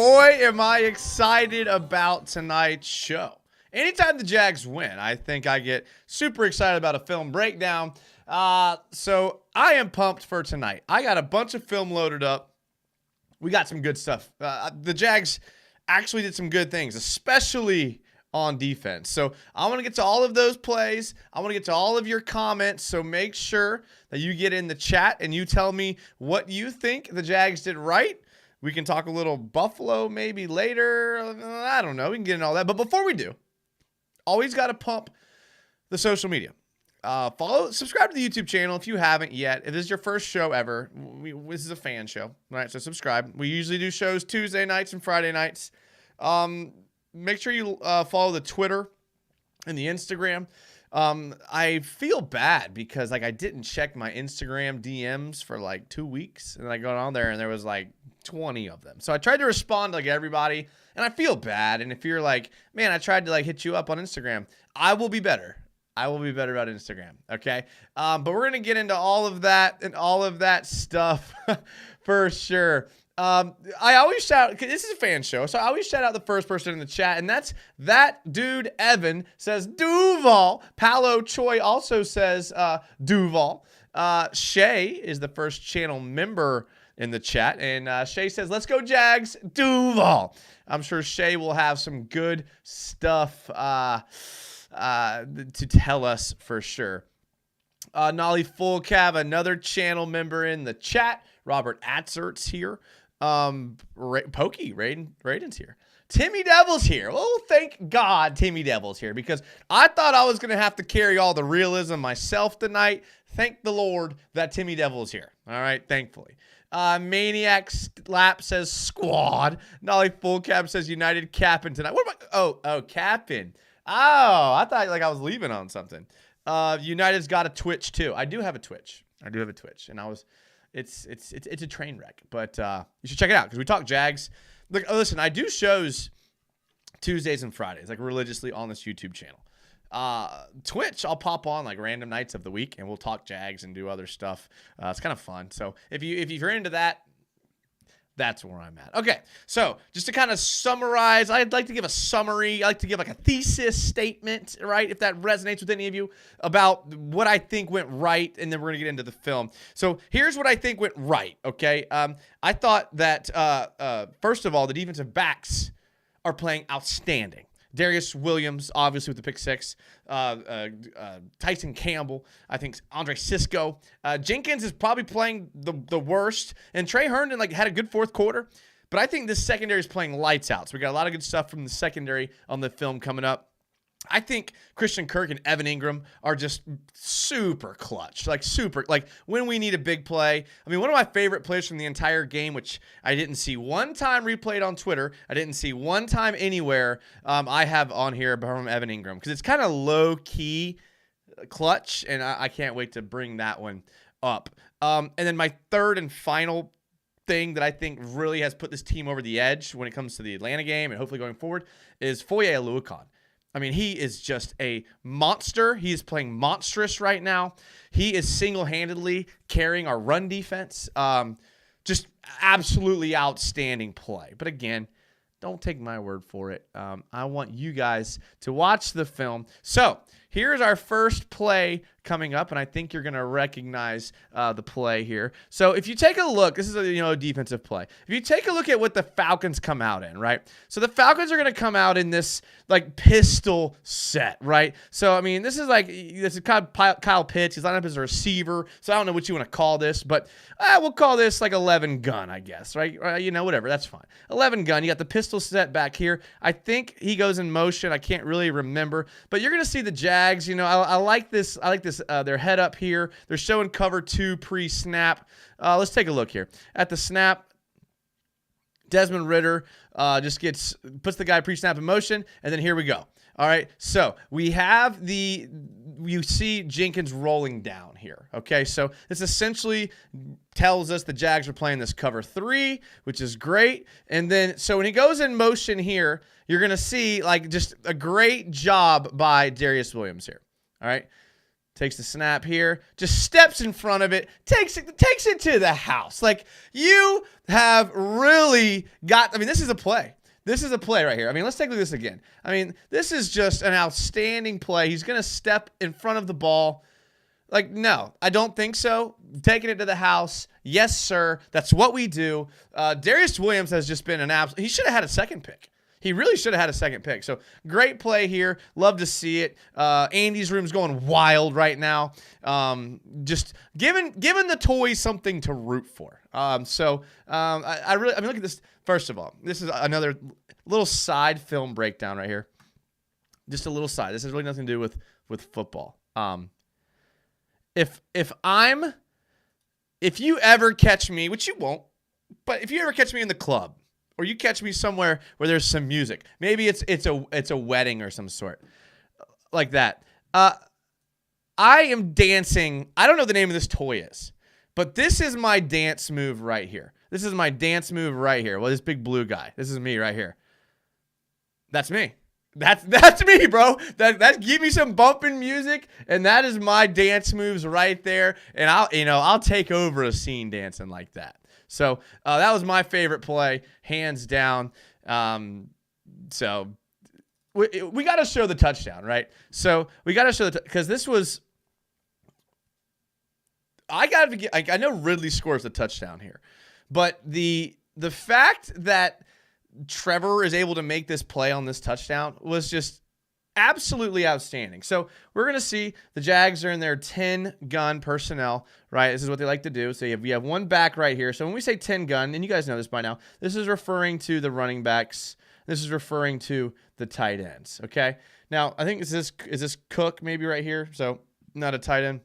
boy, am I excited about tonight's show. Anytime the Jags win, I think I get super excited about a film breakdown. So I am pumped for tonight. I got a bunch of film loaded up. We got some good stuff. The Jags actually did some good things, especially on defense. So I want to get to all of those plays. I want to get to all of your comments. So make sure that you get in the chat and you tell me what you think the Jags did right. We can talk a little Buffalo maybe later. I don't know. We can get into all that. But before we do, always got to pump the social media. Subscribe to the YouTube channel if you haven't yet. If this is your first show ever, this is a fan show. All right, so subscribe. We usually do shows Tuesday nights and Friday nights. Make sure you follow the Twitter and the Instagram. I feel bad because I didn't check my Instagram DMs for 2 weeks, and I got on there and there was 20 of them. So I tried to respond to everybody, and I feel bad. And if you're man, I tried to hit you up on Instagram, I will be better. I will be better about Instagram. Okay. But we're going to get into all of that and all of that stuff for sure. I always shout, cause this is a fan show, so I always shout out the first person in the chat, and that's that dude. Evan says Duval. Paolo Choi also says Duval. Shay is the first channel member in the chat, and Shay says, "Let's go Jags, Duval." I'm sure Shay will have some good stuff to tell us for sure. Nolly Full Cav, another channel member in the chat. Robert Atzert's here. Pokey, Raiden's here. Timmy Devil's here. Oh, thank God Timmy Devil's here, because I thought I was going to have to carry all the realism myself tonight. Thank the Lord that Timmy Devil's here. All right, thankfully. Maniac Slap says squad. Nolly Full Cap says United capping tonight. What am I? Oh, capping. Oh, I thought I was leaving on something. United's got a Twitch too. I do have a Twitch. And it's a train wreck, but you should check it out because we talk Jags. Look, listen, I do shows Tuesdays and Fridays religiously on this YouTube channel. Twitch, I'll pop on random nights of the week and we'll talk Jags and do other stuff. It's kind of fun. So if you're into that, that's where I'm at. Okay, so just to kind of summarize, I'd like to give a summary. I like to give a thesis statement, right, if that resonates with any of you, about what I think went right, and then we're going to get into the film. So here's what I think went right, okay? I thought that, first of all, the defensive backs are playing outstanding. Darius Williams, obviously, with the pick six. Tyson Campbell. I think Andre Sisco. Jenkins is probably playing the worst. And Trey Herndon had a good fourth quarter. But I think this secondary is playing lights out. So we got a lot of good stuff from the secondary on the film coming up. I think Christian Kirk and Evan Ingram are just super clutch, super, when we need a big play. I mean, one of my favorite plays from the entire game, which I didn't see one time replayed on Twitter, I didn't see one time anywhere, I have on here from Evan Ingram, because it's kind of low-key clutch, and I can't wait to bring that one up. And then my third and final thing that I think really has put this team over the edge when it comes to the Atlanta game and hopefully going forward is Foye Oluokun. I mean, he is just a monster. He is playing monstrous right now. He is single-handedly carrying our run defense. Just absolutely outstanding play. But again, don't take my word for it. I want you guys to watch the film. So here's our first play coming up, and I think you're going to recognize the play here. So if you take a look, this is a defensive play. If you take a look at what the Falcons come out in, right? So the Falcons are going to come out in this pistol set, right? So I mean, this is Kyle Pitts. He's lined up as a receiver, so I don't know what you want to call this, but we'll call this 11 gun, I guess, right? Whatever, that's fine. 11 gun. You got the pistol set back here. I think he goes in motion. I can't really remember, but you're going to see the Jags. I like this. Their head up here. They're showing cover 2 pre-snap. Let's take a look here. At the snap, Desmond Ridder just puts the guy pre-snap in motion, and then here we go. All right, so we have you see Jenkins rolling down here. Okay, so this essentially tells us the Jags are playing this cover 3, which is great. And then, so when he goes in motion here, you're going to see just a great job by Darius Williams here. All right. Takes the snap here, just steps in front of it, takes it to the house. Like, you have really got, I mean, this is a play. This is a play right here. I mean, let's take a look at this again. I mean, this is just an outstanding play. He's going to step in front of the ball. Like, no, I don't think so. Taking it to the house. Yes, sir. That's what we do. Darius Williams has just been an absolute, he should have had a second pick. He really should have had a second pick. So great play here. Love to see it. Andy's room's going wild right now. Just giving the toys something to root for. I mean, look at this. First of all, this is another little side film breakdown right here. Just a little side. This has really nothing to do with football. If you ever catch me, which you won't, but if you ever catch me in the club, or you catch me somewhere where there's some music, maybe it's a wedding or some sort like that. I am dancing. I don't know what the name of this toy is, but this is my dance move right here. This is my dance move right here. Well, this big blue guy. This is me right here. That's me. That's me, bro. That give me some bumping music, and that is my dance moves right there. And I'll take over a scene dancing like that. So that was my favorite play, hands down. So we got to show the touchdown, right? So we got to show because this was. I know Ridley scores the touchdown here, but the fact that Trevor is able to make this play on this touchdown was just absolutely outstanding. So we're going to see the Jags are in their 10-gun personnel, right? This is what they like to do. So we have one back right here. So when we say 10-gun, and you guys know this by now, this is referring to the running backs. This is referring to the tight ends, okay? Now, I think is this Cook maybe right here? So not a tight end.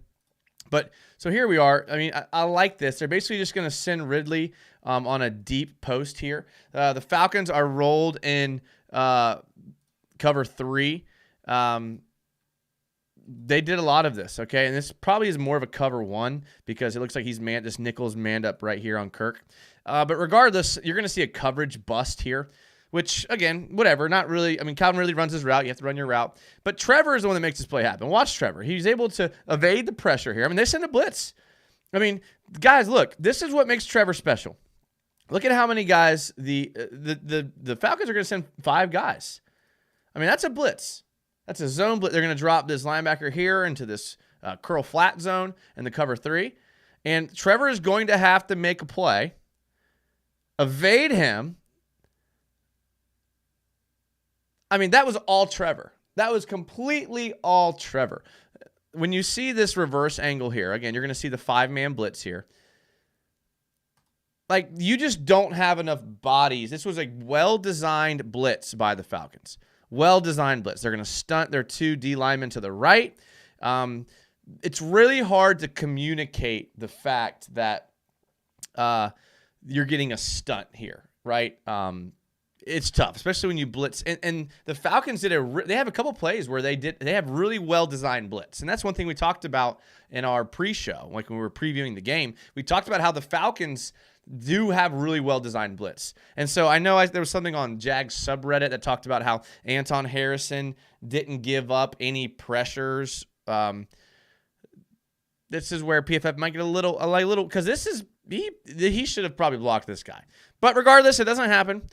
But so here we are. I mean, I like this. They're basically just going to send Ridley on a deep post here. The Falcons are rolled in cover 3. They did a lot of this, okay? And this probably is more of a cover 1 because it looks like he's this nickel's manned up right here on Kirk. But regardless, you're going to see a coverage bust here, which, again, whatever, not really. I mean, Calvin really runs his route. You have to run your route. But Trevor is the one that makes this play happen. Watch Trevor. He's able to evade the pressure here. I mean, they send a blitz. I mean, guys, look, this is what makes Trevor special. Look at how many guys the Falcons are going to send 5 guys. I mean, that's a blitz. That's a zone blitz. They're going to drop this linebacker here into this curl flat zone in the cover 3. And Trevor is going to have to make a play, evade him. I mean, that was all Trevor. That was completely all Trevor. When you see this reverse angle here, again, you're going to see the 5-man blitz here. Like, you just don't have enough bodies. This was a well-designed blitz by the Falcons. Well-designed blitz. They're going to stunt their 2 D linemen to the right. It's really hard to communicate the fact that you're getting a stunt here, right? It's tough, especially when you blitz. And the Falcons they have a couple plays where they have really well-designed blitz. And that's one thing we talked about in our pre-show, like when we were previewing the game. We talked about how the Falcons do have really well-designed blitz. And so I know there was something on Jags subreddit that talked about how Anton Harrison didn't give up any pressures. This is where PFF might get a little, because he should have probably blocked this guy. But regardless, it doesn't happen.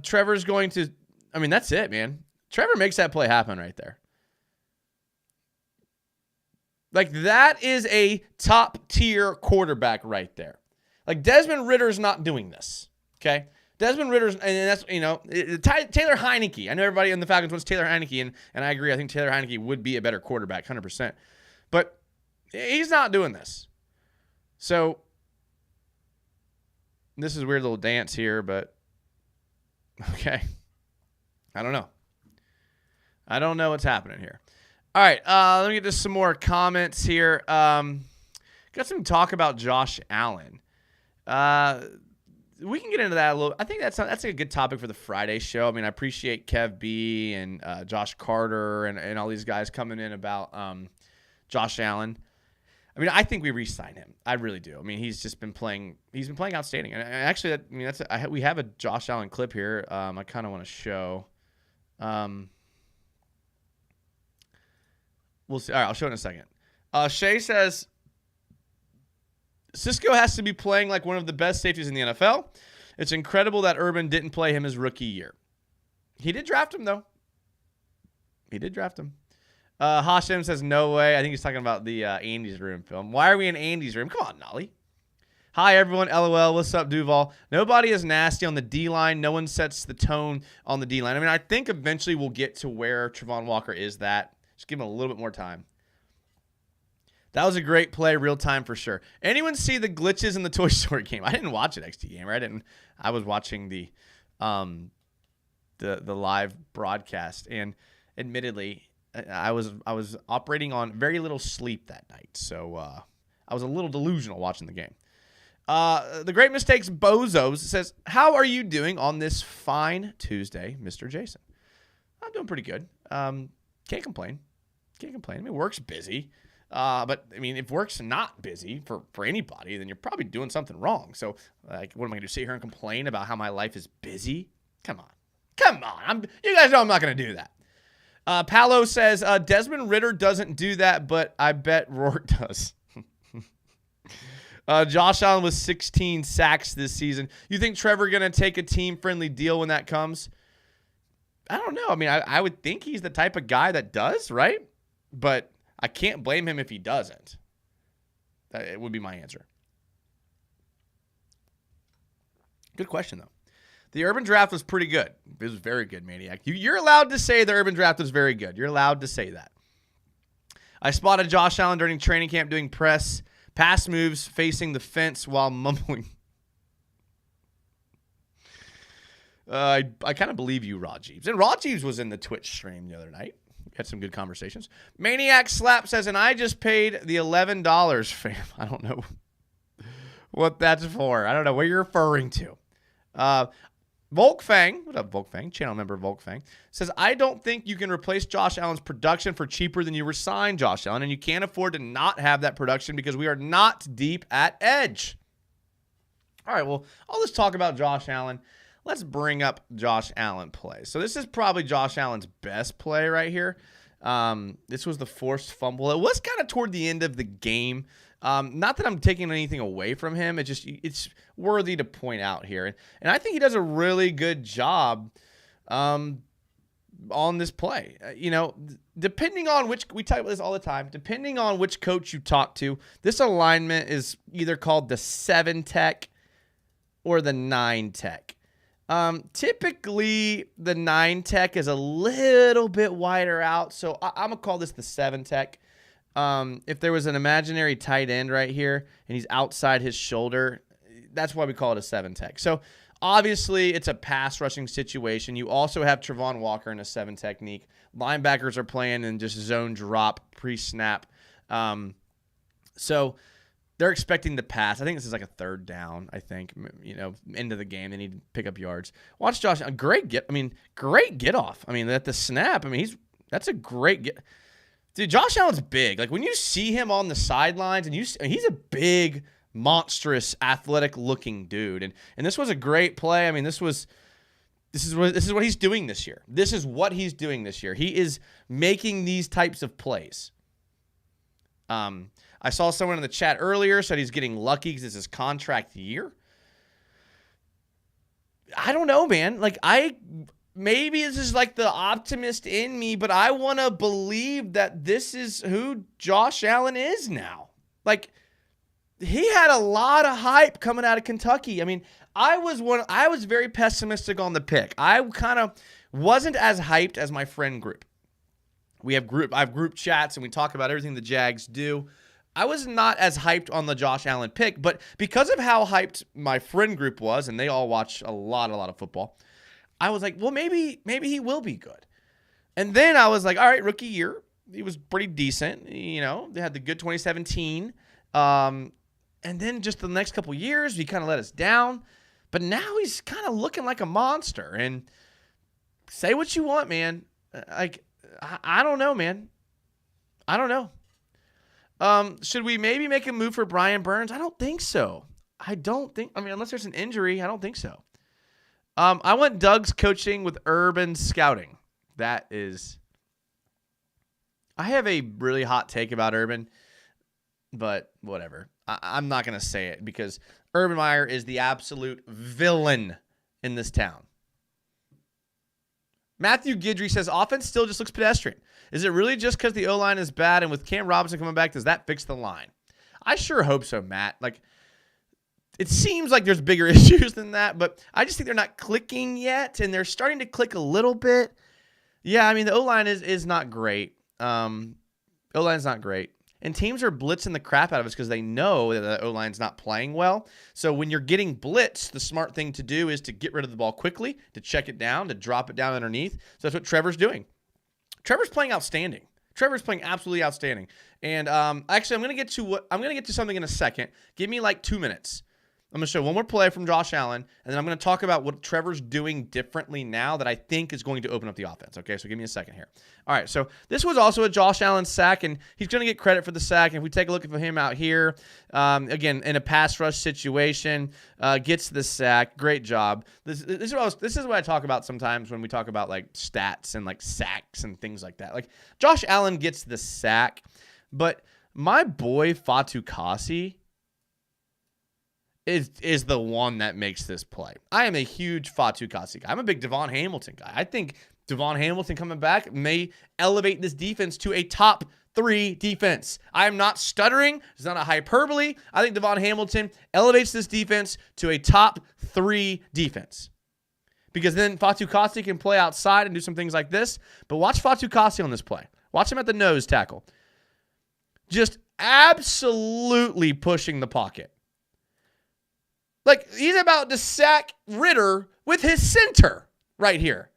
Trevor's going to, I mean, that's it, man. Trevor makes that play happen right there. Like, that is a top-tier quarterback right there. Like, Desmond Ritter's not doing this, okay? Desmond Ritter's, and that's, Taylor Heineke. I know everybody in the Falcons wants Taylor Heineke, and I agree. I think Taylor Heineke would be a better quarterback, 100%. But he's not doing this. So, this is a weird little dance here, but okay. I don't know. I don't know what's happening here. All right, let me get to some more comments here. Got some talk about Josh Allen. We can get into that a little. I think that's a good topic for the Friday show. I mean, I appreciate Kev B and Josh Carter and all these guys coming in about Josh Allen. I mean, I think we re-sign him. I really do. I mean, he's just been playing. He's been playing outstanding. And actually, we have a Josh Allen clip here. I kind of want to show. We'll see. All right, I'll show it in a second. Shay says, Cisco has to be playing like one of the best safeties in the NFL. It's incredible that Urban didn't play him his rookie year. He did draft him, though. Hashem says, no way. I think he's talking about the Andy's Room film. Why are we in Andy's Room? Come on, Nolly. Hi, everyone. LOL. What's up, Duval? Nobody is nasty on the D-line. No one sets the tone on the D-line. I mean, I think eventually we'll get to where Trevon Walker is that. Just give him a little bit more time. That was a great play, real time for sure. Anyone see the glitches in the Toy Story game? I didn't watch it, XT Gamer. I was watching the live broadcast, and admittedly, I was operating on very little sleep that night, so I was a little delusional watching the game. The Great Mistakes Bozos says, how are you doing on this fine Tuesday, Mr. Jason? I'm doing pretty good. Can't complain. I mean, work's busy. But, I mean, if work's not busy for anybody, then you're probably doing something wrong. So, like, what am I going to sit here and complain about how my life is busy? Come on. You guys know I'm not going to do that. Paolo says, Desmond Ridder doesn't do that, but I bet Rourke does. Josh Allen with 16 sacks this season. You think Trevor going to take a team-friendly deal when that comes? I don't know. I mean, I would think he's the type of guy that does, right? But I can't blame him if he doesn't. It would be my answer. Good question, though. The Urban Draft was pretty good. It was very good, Maniac. You're allowed to say the Urban Draft was very good. You're allowed to say that. I spotted Josh Allen during training camp doing pass moves facing the fence while mumbling. I kind of believe you, Rajeeves. And Rajeeves was in the Twitch stream the other night. We had some good conversations. Maniac Slap says, and I just paid the $11, fam. I don't know what that's for. I don't know what you're referring to. Volkfang, what up, Volkfang? Channel member Volkfang says, I don't think you can replace Josh Allen's production for cheaper than you resigned Josh Allen, and you can't afford to not have that production because we are not deep at edge. All right, well, all this talk about Josh Allen, let's bring up Josh Allen play. So this is probably Josh Allen's best play right here. This was the forced fumble. It was kind of toward the end of the game. Not that I'm taking anything away from him. It's worthy to point out here. And I think he does a really good job on this play. Depending on we talk about this all the time, depending on which coach you talk to, this alignment is either called the 7 tech or the 9 tech. Typically, the 9 tech is a little bit wider out, so I'm going to call this the 7 tech. If there was an imaginary tight end right here and he's outside his shoulder, that's why we call it a 7 tech. So obviously it's a pass rushing situation. You also have Trevon Walker in a 7 technique. Linebackers are playing in just zone drop pre-snap. So they're expecting the pass. I think this is like a 3rd down, I think, end of the game. They need to pick up yards. Watch Josh. Great get off. I mean, at the snap, that's a great get. Dude, Josh Allen's big. Like when you see him on the sidelines, and he's a big, monstrous, athletic-looking dude. And this was a great play. I mean, this is what he's doing this year. This is what he's doing this year. He is making these types of plays. I saw someone in the chat earlier said he's getting lucky because it's his contract year. I don't know, man. Maybe this is like the optimist in me, but I want to believe that this is who Josh Allen is now. Like, he had a lot of hype coming out of Kentucky. I mean, I was very pessimistic on the pick. I kind of wasn't as hyped as my friend group. I have group chats and we talk about everything the Jags do. I was not as hyped on the Josh Allen pick, but because of how hyped my friend group was, and they all watch a lot of football, I was like, well, maybe he will be good. And then I was like, all right, rookie year, he was pretty decent. They had the good 2017. And then just the next couple years, he kind of let us down. But now he's kind of looking like a monster. And say what you want, man. I don't know, man. I don't know. Should we maybe make a move for Brian Burns? I don't think so. Unless there's an injury, I don't think so. I want Doug's coaching with Urban scouting. I have a really hot take about Urban. but whatever. I'm not going to say it because Urban Meyer is the absolute villain in this town. Matthew Guidry says, offense still just looks pedestrian. Is it really just because the O-line is bad, and with Cam Robinson coming back, does that fix the line? I sure hope so, Matt. Like, it seems like there's bigger issues than that, but I just think they're not clicking yet, and they're starting to click a little bit. Yeah, I mean, the O-line is not great. O-line's not great. And teams are blitzing the crap out of us because they know that the O-line's not playing well. So when you're getting blitzed, the smart thing to do is to get rid of the ball quickly, to check it down, to drop it down underneath. So that's what Trevor's doing. Trevor's playing outstanding. Trevor's playing absolutely outstanding. And actually, I'm gonna get to something in a second. Give me like 2 minutes. I'm going to show one more play from Josh Allen, and then I'm going to talk about what Trevor's doing differently now that I think is going to open up the offense. Okay, so give me a second here. All right, so this was also a Josh Allen sack, and he's going to get credit for the sack. And if we take a look at him out here, again, in a pass rush situation, gets the sack. Great job. This is what I talk about sometimes when we talk about like stats and like sacks and things like that. Like Josh Allen gets the sack, but my boy Fatukasi is the one that makes this play. I am a huge Fatukasi guy. I'm a big Devon Hamilton guy. I think Devon Hamilton coming back may elevate this defense to a top 3 defense. I am not stuttering. It's not a hyperbole. I think Devon Hamilton elevates this defense to a top 3 defense. Because then Fatukasi can play outside and do some things like this. But watch Fatukasi on this play. Watch him at the nose tackle. Just absolutely pushing the pocket. Like, he's about to sack Ritter with his center right here.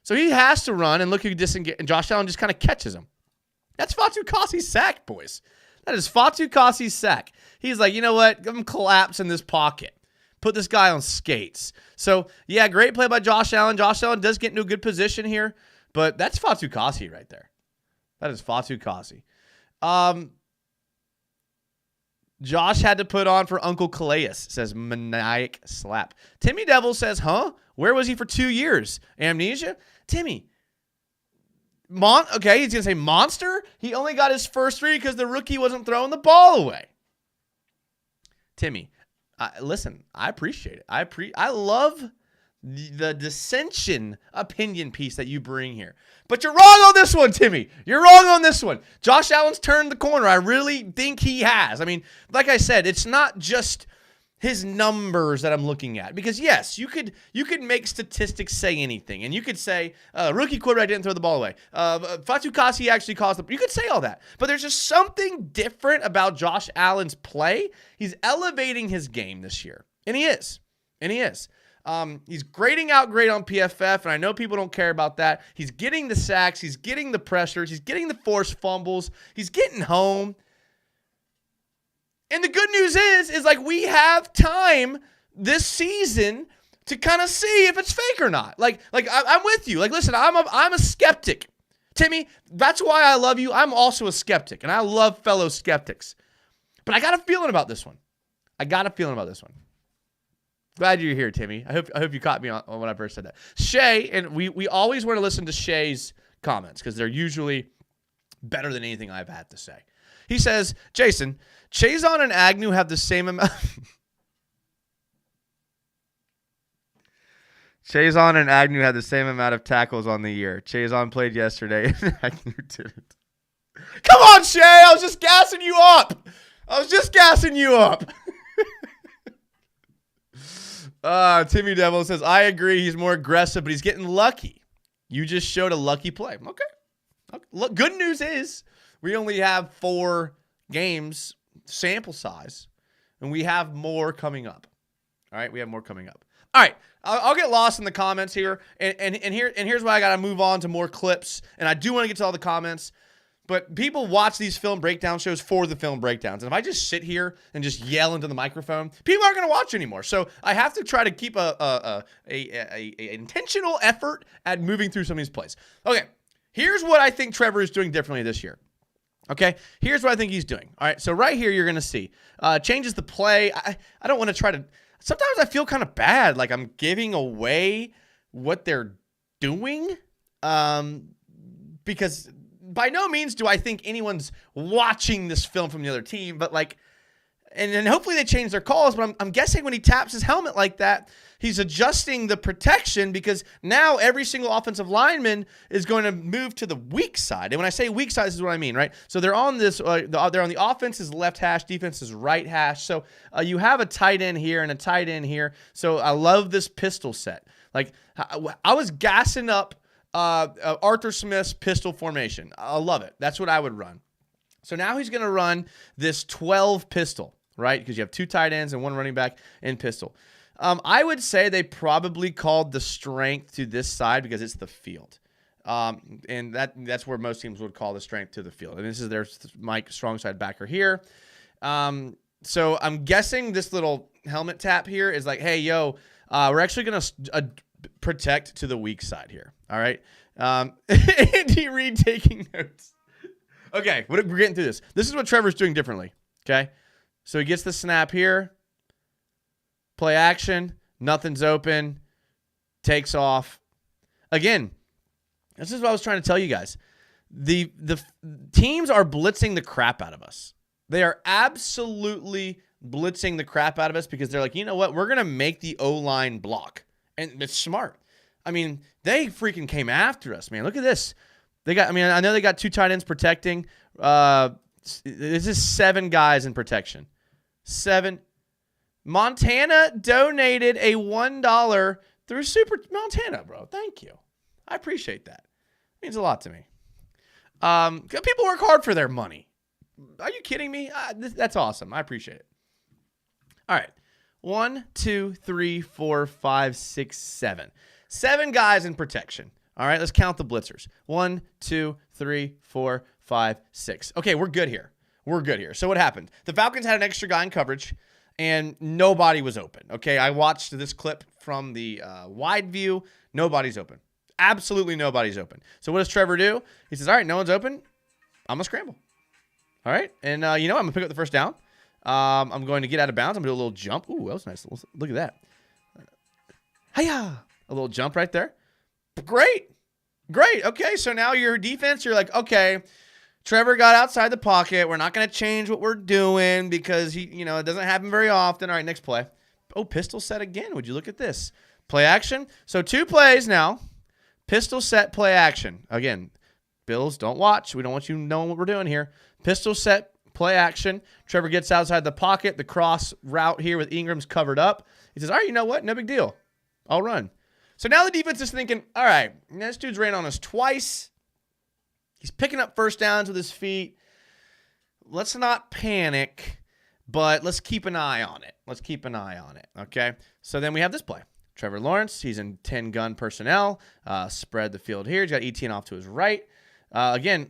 So he has to run, and look who disengage, and Josh Allen just kind of catches him. That's Fatukasi's sack, boys. That is Fatukasi's sack. He's like, you know what? Give him collapse in this pocket. Put this guy on skates. So, yeah, great play by Josh Allen. Josh Allen does get into a good position here, but that's Fatukasi right there. That is Fatukasi. Josh had to put on for Uncle Calais, says Maniac Slap. Timmy Devil says, huh? Where was he for 2 years? Amnesia? Timmy. Okay, he's going to say monster? He only got his first 3 because the rookie wasn't throwing the ball away. Timmy, listen, I appreciate it. I love the dissension opinion piece that you bring here. But you're wrong on this one, Timmy. You're wrong on this one. Josh Allen's turned the corner. I really think he has. I mean, like I said, it's not just his numbers that I'm looking at. Because, yes, you could make statistics say anything. And you could say, rookie quarterback didn't throw the ball away. Fatukasi actually caused the... You could say all that. But there's just something different about Josh Allen's play. He's elevating his game this year. And he is. He's grading out great on PFF, and I know people don't care about that. He's getting the sacks. He's getting the pressures. He's getting the forced fumbles. He's getting home. And the good news is like we have time this season to kind of see if it's fake or not. Like I'm with you. Like, listen, I'm a skeptic. Timmy, that's why I love you. I'm also a skeptic, and I love fellow skeptics. But I got a feeling about this one. Glad you're here, Timmy. I hope you caught me on when I first said that. Shay, and we always want to listen to Shay's comments because they're usually better than anything I've had to say. He says, Jason, Chazon and Agnew have the same amount. Chazon and Agnew had the same amount of tackles on the year. Chazon played yesterday, and Agnew didn't. Come on, Shay! I was just gassing you up. Timmy Devil says, I agree. He's more aggressive, but he's getting lucky. You just showed a lucky play. Okay. Look, good news is we only have 4 games sample size, and we have more coming up. All right, we have more coming up. All right, I'll get lost in the comments here, and here's why I got to move on to more clips, and I do want to get to all the comments. But people watch these film breakdown shows for the film breakdowns. And if I just sit here and just yell into the microphone, people aren't going to watch anymore. So I have to try to keep a intentional effort at moving through some of these plays. Okay, here's what I think Trevor is doing differently this year. Okay, here's what I think he's doing. All right, so right here you're going to see. Changes the play. I don't want to try to... Sometimes I feel kind of bad, like I'm giving away what they're doing because... by no means do I think anyone's watching this film from the other team, but like, and hopefully they change their calls, but I'm guessing when he taps his helmet like that, he's adjusting the protection because now every single offensive lineman is going to move to the weak side. And when I say weak side, this is what I mean, right? So they're on this, they're on the offense's left hash, defense's right hash. So you have a tight end here and a tight end here. So I love this pistol set. Like I was gassing up Arthur Smith's pistol formation. I love it. That's what I would run. So now he's going to run this 12 pistol. Right? Because you have 2 tight ends and 1 running back in pistol. I would say they probably called the strength to this side because it's the field. And that's where most teams would call the strength to the field. And this is their Mike strong side backer here. So I'm guessing this little helmet tap here is like, hey, yo, we're actually going to protect to the weak side here. All right? Andy Reid taking notes. Okay, we're getting through this. This is what Trevor's doing differently. Okay? So he gets the snap here, play action, nothing's open, takes off. Again, this is what I was trying to tell you guys. The teams are blitzing the crap out of us. They are absolutely blitzing the crap out of us because they're like, you know what? We're going to make the O-line block. And it's smart. I mean, they freaking came after us, man. Look at this. I know they got 2 tight ends protecting. This is 7 guys in protection. 7. Montana donated a $1 through Super Montana, bro. Thank you. I appreciate that. It means a lot to me. People work hard for their money. Are you kidding me? That's awesome. I appreciate it. All right. 1, 2, 3, 4, 5, 6, 7. 7 guys in protection. All right, let's count the blitzers. 1, 2, 3, 4, 5, 6. Okay, we're good here. So what happened? The Falcons had an extra guy in coverage, and nobody was open. Okay, I watched this clip from the wide view. Nobody's open. Absolutely nobody's open. So what does Trevor do? He says, all right, no one's open. I'm going to scramble. All right, and I'm going to pick up the first down. I'm going to get out of bounds. I'm going to do a little jump. Ooh, that was nice. Look at that. Hiya! A little jump right there. Great. Okay, so now your defense, you're like, okay, Trevor got outside the pocket. We're not going to change what we're doing because it doesn't happen very often. All right, next play. Oh, pistol set again. Would you look at this? Play action. So 2 plays now. Pistol set, play action. Again, Bills, don't watch. We don't want you knowing what we're doing here. Pistol set, play action. Trevor gets outside the pocket. The cross route here with Ingram's covered up. He says, all right, you know what? No big deal. I'll run. So now the defense is thinking, all right, this dude's ran on us twice. He's picking up first downs with his feet. Let's not panic, but let's keep an eye on it. Okay? So then we have this play. Trevor Lawrence, he's in 10-gun personnel. Spread the field here. He's got Etienne off to his right. Again,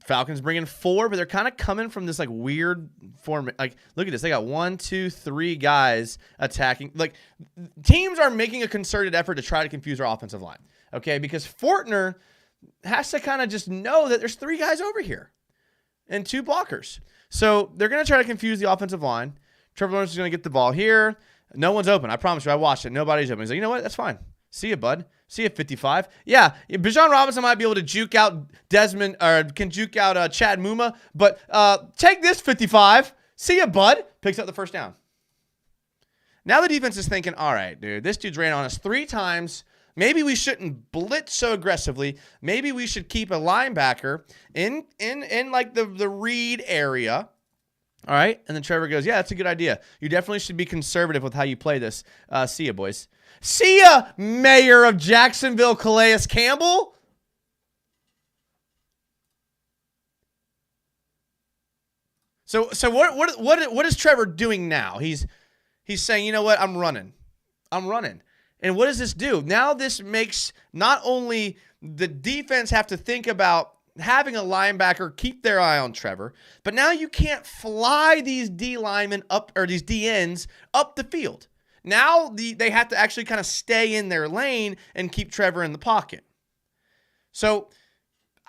Falcons bringing 4, but they're kind of coming from this like weird form. Like, look at this. They got 1, 2, 3 guys attacking. Like, teams are making a concerted effort to try to confuse our offensive line. Okay, because Fortner has to kind of just know that there's 3 guys over here and 2 blockers. So they're going to try to confuse the offensive line. Trevor Lawrence is going to get the ball here. No one's open. I promise you. I watched it. Nobody's open. He's like, you know what? That's fine. See you, bud. See you, 55. Yeah, Bijan Robinson might be able to juke out Desmond or can juke out Chad Muma, but take this, 55. See you, bud. Picks up the first down. Now the defense is thinking, all right, dude, this dude's ran on us 3 times. Maybe we shouldn't blitz so aggressively. Maybe we should keep a linebacker in like the read area. All right, and then Trevor goes, yeah, that's a good idea. You definitely should be conservative with how you play this. See ya, boys. See ya, Mayor of Jacksonville, Calais Campbell. So what is Trevor doing now? He's saying, you know what, I'm running. And what does this do? Now this makes not only the defense have to think about having a linebacker keep their eye on Trevor, but now you can't fly these D linemen up or these DNs up the field. Now they have to actually kind of stay in their lane and keep Trevor in the pocket. So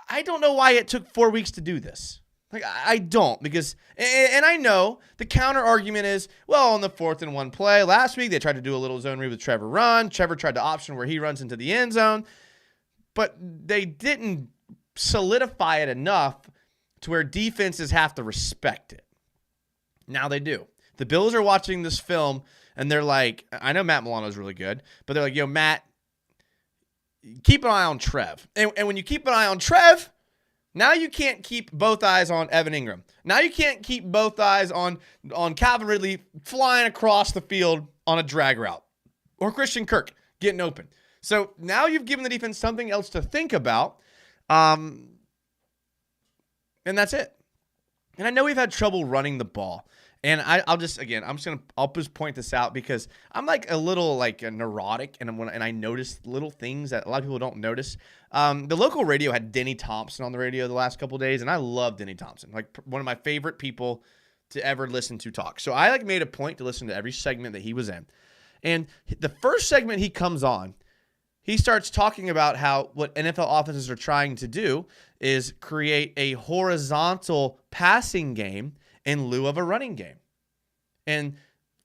I don't know why it took 4 weeks to do this. Like, I don't, because, and I know the counter argument is, well, on the 4th and 1 play last week, they tried to do a little zone read with Trevor run. Trevor tried to option where he runs into the end zone, but they didn't solidify it enough to where defenses have to respect it. Now they do. The Bills are watching this film, and they're like, I know Matt Milano's really good, but they're like, yo, Matt, keep an eye on Trev. And when you keep an eye on Trev, now you can't keep both eyes on Evan Ingram. Now you can't keep both eyes on Calvin Ridley flying across the field on a drag route, or Christian Kirk getting open. So now you've given the defense something else to think about, and that's it. And I know we've had trouble running the ball. And I'll just point this out because I'm like a little like a neurotic, and I notice little things that a lot of people don't notice. The local radio had Denny Thompson on the radio the last couple of days, and I love Denny Thompson, like one of my favorite people to ever listen to talk. So I like made a point to listen to every segment that he was in. And the first segment he comes on, he starts talking about how what NFL offenses are trying to do is create a horizontal passing game in lieu of a running game. And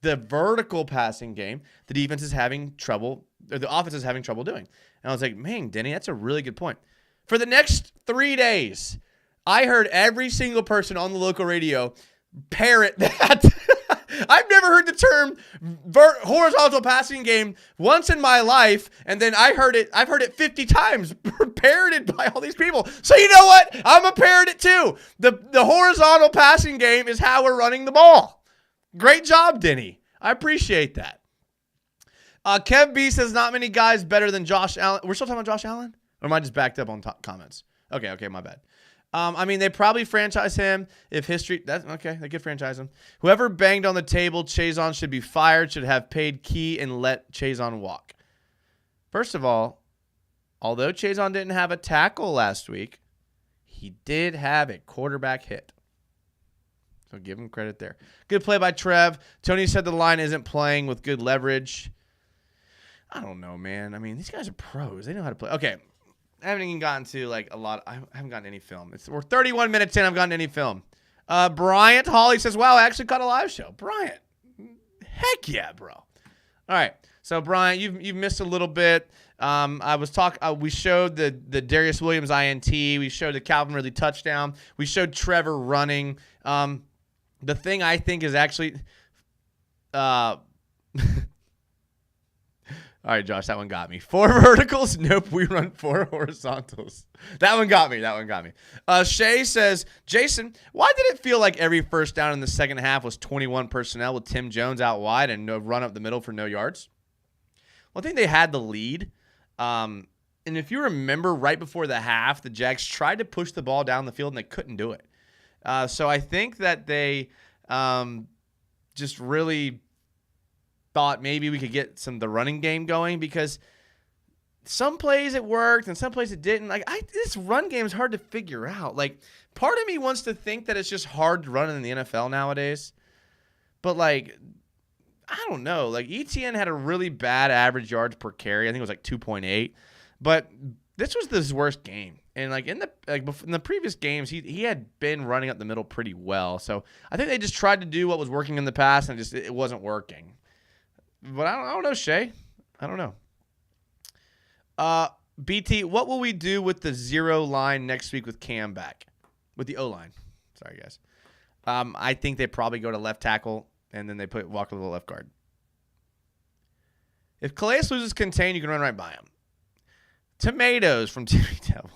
the vertical passing game, the defense is having trouble, or the offense is having trouble doing. And I was like, man, Denny, that's a really good point. For the next 3 days, I heard every single person on the local radio parrot that. I've never heard the term horizontal passing game once in my life, and then I've heard it 50 times parroted by all these people. So you know what? I'm a parrot it too. The horizontal passing game is how we're running the ball. Great job, Denny. I appreciate that. Kev B says not many guys better than Josh Allen. We're still talking about Josh Allen? Or am I just backed up on comments? Okay, my bad. I mean, they probably franchise him if history. That's okay. They could franchise him. Whoever banged on the table, Chazon should be fired. Should have paid Key and let Chazon walk. First of all, although Chazon didn't have a tackle last week, he did have a quarterback hit. So give him credit there. Good play by Trev. Tony said the line isn't playing with good leverage. I don't know, man. I mean, these guys are pros. They know how to play. Okay. I haven't even gotten to like a lot. I haven't gotten any film. We're 31 minutes in. I've gotten any film. Bryant Hawley says, wow, I actually caught a live show. Bryant. Heck yeah, bro. All right. So Bryant, you've missed a little bit. We showed the Darius Williams INT. We showed the Calvin Ridley touchdown. We showed Trevor running. The thing I think is actually, all right, Josh, that one got me. 4 verticals? Nope, we run 4 horizontals. That one got me. Shay says, Jason, why did it feel like every first down in the second half was 21 personnel with Tim Jones out wide and no run up the middle for no yards? Well, I think they had the lead. And if you remember right before the half, the Jags tried to push the ball down the field and they couldn't do it. So I think that they just really thought maybe we could get the running game going because some plays it worked and some plays it didn't. Like this run game is hard to figure out. Like part of me wants to think that it's just hard to run in the NFL nowadays, but like I don't know. Like ETN had a really bad average yards per carry. I think it was like 2.8, but this was his worst game. And like in the previous games, he had been running up the middle pretty well. So I think they just tried to do what was working in the past and it wasn't working. But I don't know, Shay. I don't know. BT, what will we do with the 0 line next week with Cam back? With the O-line. Sorry, guys. I think they probably go to left tackle, and then they put Walker to the left guard. If Calais loses contain, you can run right by him. Tomatoes from Timmy Devil.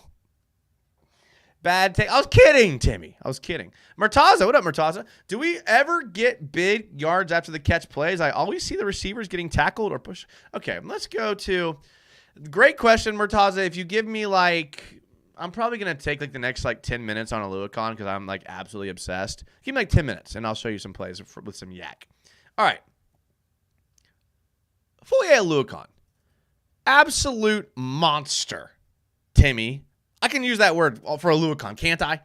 Bad take. I was kidding, Timmy. Murtaza, what up, Murtaza? Do we ever get big yards after the catch plays? I always see the receivers getting tackled or pushed. Okay, let's go to great question, Murtaza. If you give me I'm probably going to take the next 10 minutes on Oluokun because I'm absolutely obsessed. Give me 10 minutes and I'll show you some plays with some yak. All right. Foye Oluokun. Absolute monster, Timmy. I can use that word for Oluokun, can't I?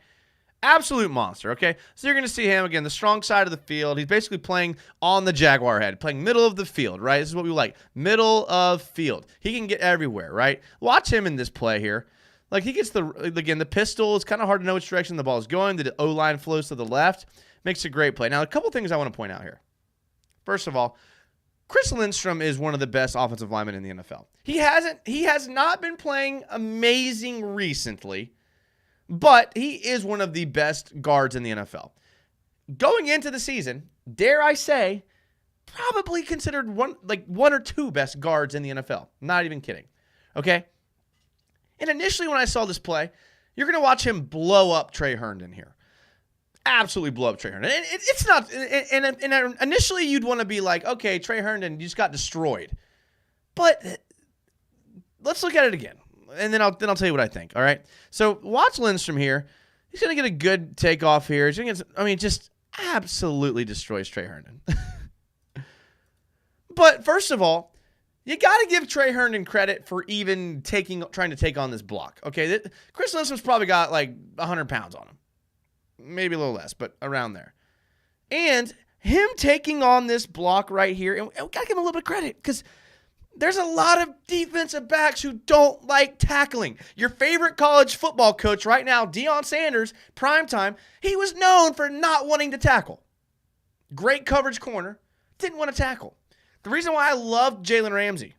Absolute monster, okay? So you're going to see him, again, the strong side of the field. He's basically playing on the Jaguar head, playing middle of the field, right? This is what we like. Middle of field. He can get everywhere, right? Watch him in this play here. He gets the pistol. It's kind of hard to know which direction the ball is going. The O-line flows to the left. Makes a great play. Now, a couple things I want to point out here. First of all, Chris Lindstrom is one of the best offensive linemen in the NFL. He has not been playing amazing recently, but he is one of the best guards in the NFL. Going into the season, dare I say, probably considered one or two best guards in the NFL. Not even kidding. Okay? And initially when I saw this play, you're going to watch him blow up Trey Herndon here. Absolutely blow up Trey Herndon. And it's not, and initially you'd want to be like, okay, Trey Herndon, you just got destroyed. But let's look at it again. And then I'll tell you what I think. All right. So watch Lindstrom here. He's going to get a good takeoff here. He's going to get, just absolutely destroys Trey Herndon. But first of all, you got to give Trey Herndon credit for even trying to take on this block. Okay. Chris Lindstrom's probably got like 100 pounds on him. Maybe a little less, but around there. And him taking on this block right here, and we got to give him a little bit of credit because there's a lot of defensive backs who don't like tackling. Your favorite college football coach right now, Deion Sanders, primetime, he was known for not wanting to tackle. Great coverage corner, didn't want to tackle. The reason why I loved Jalen Ramsey,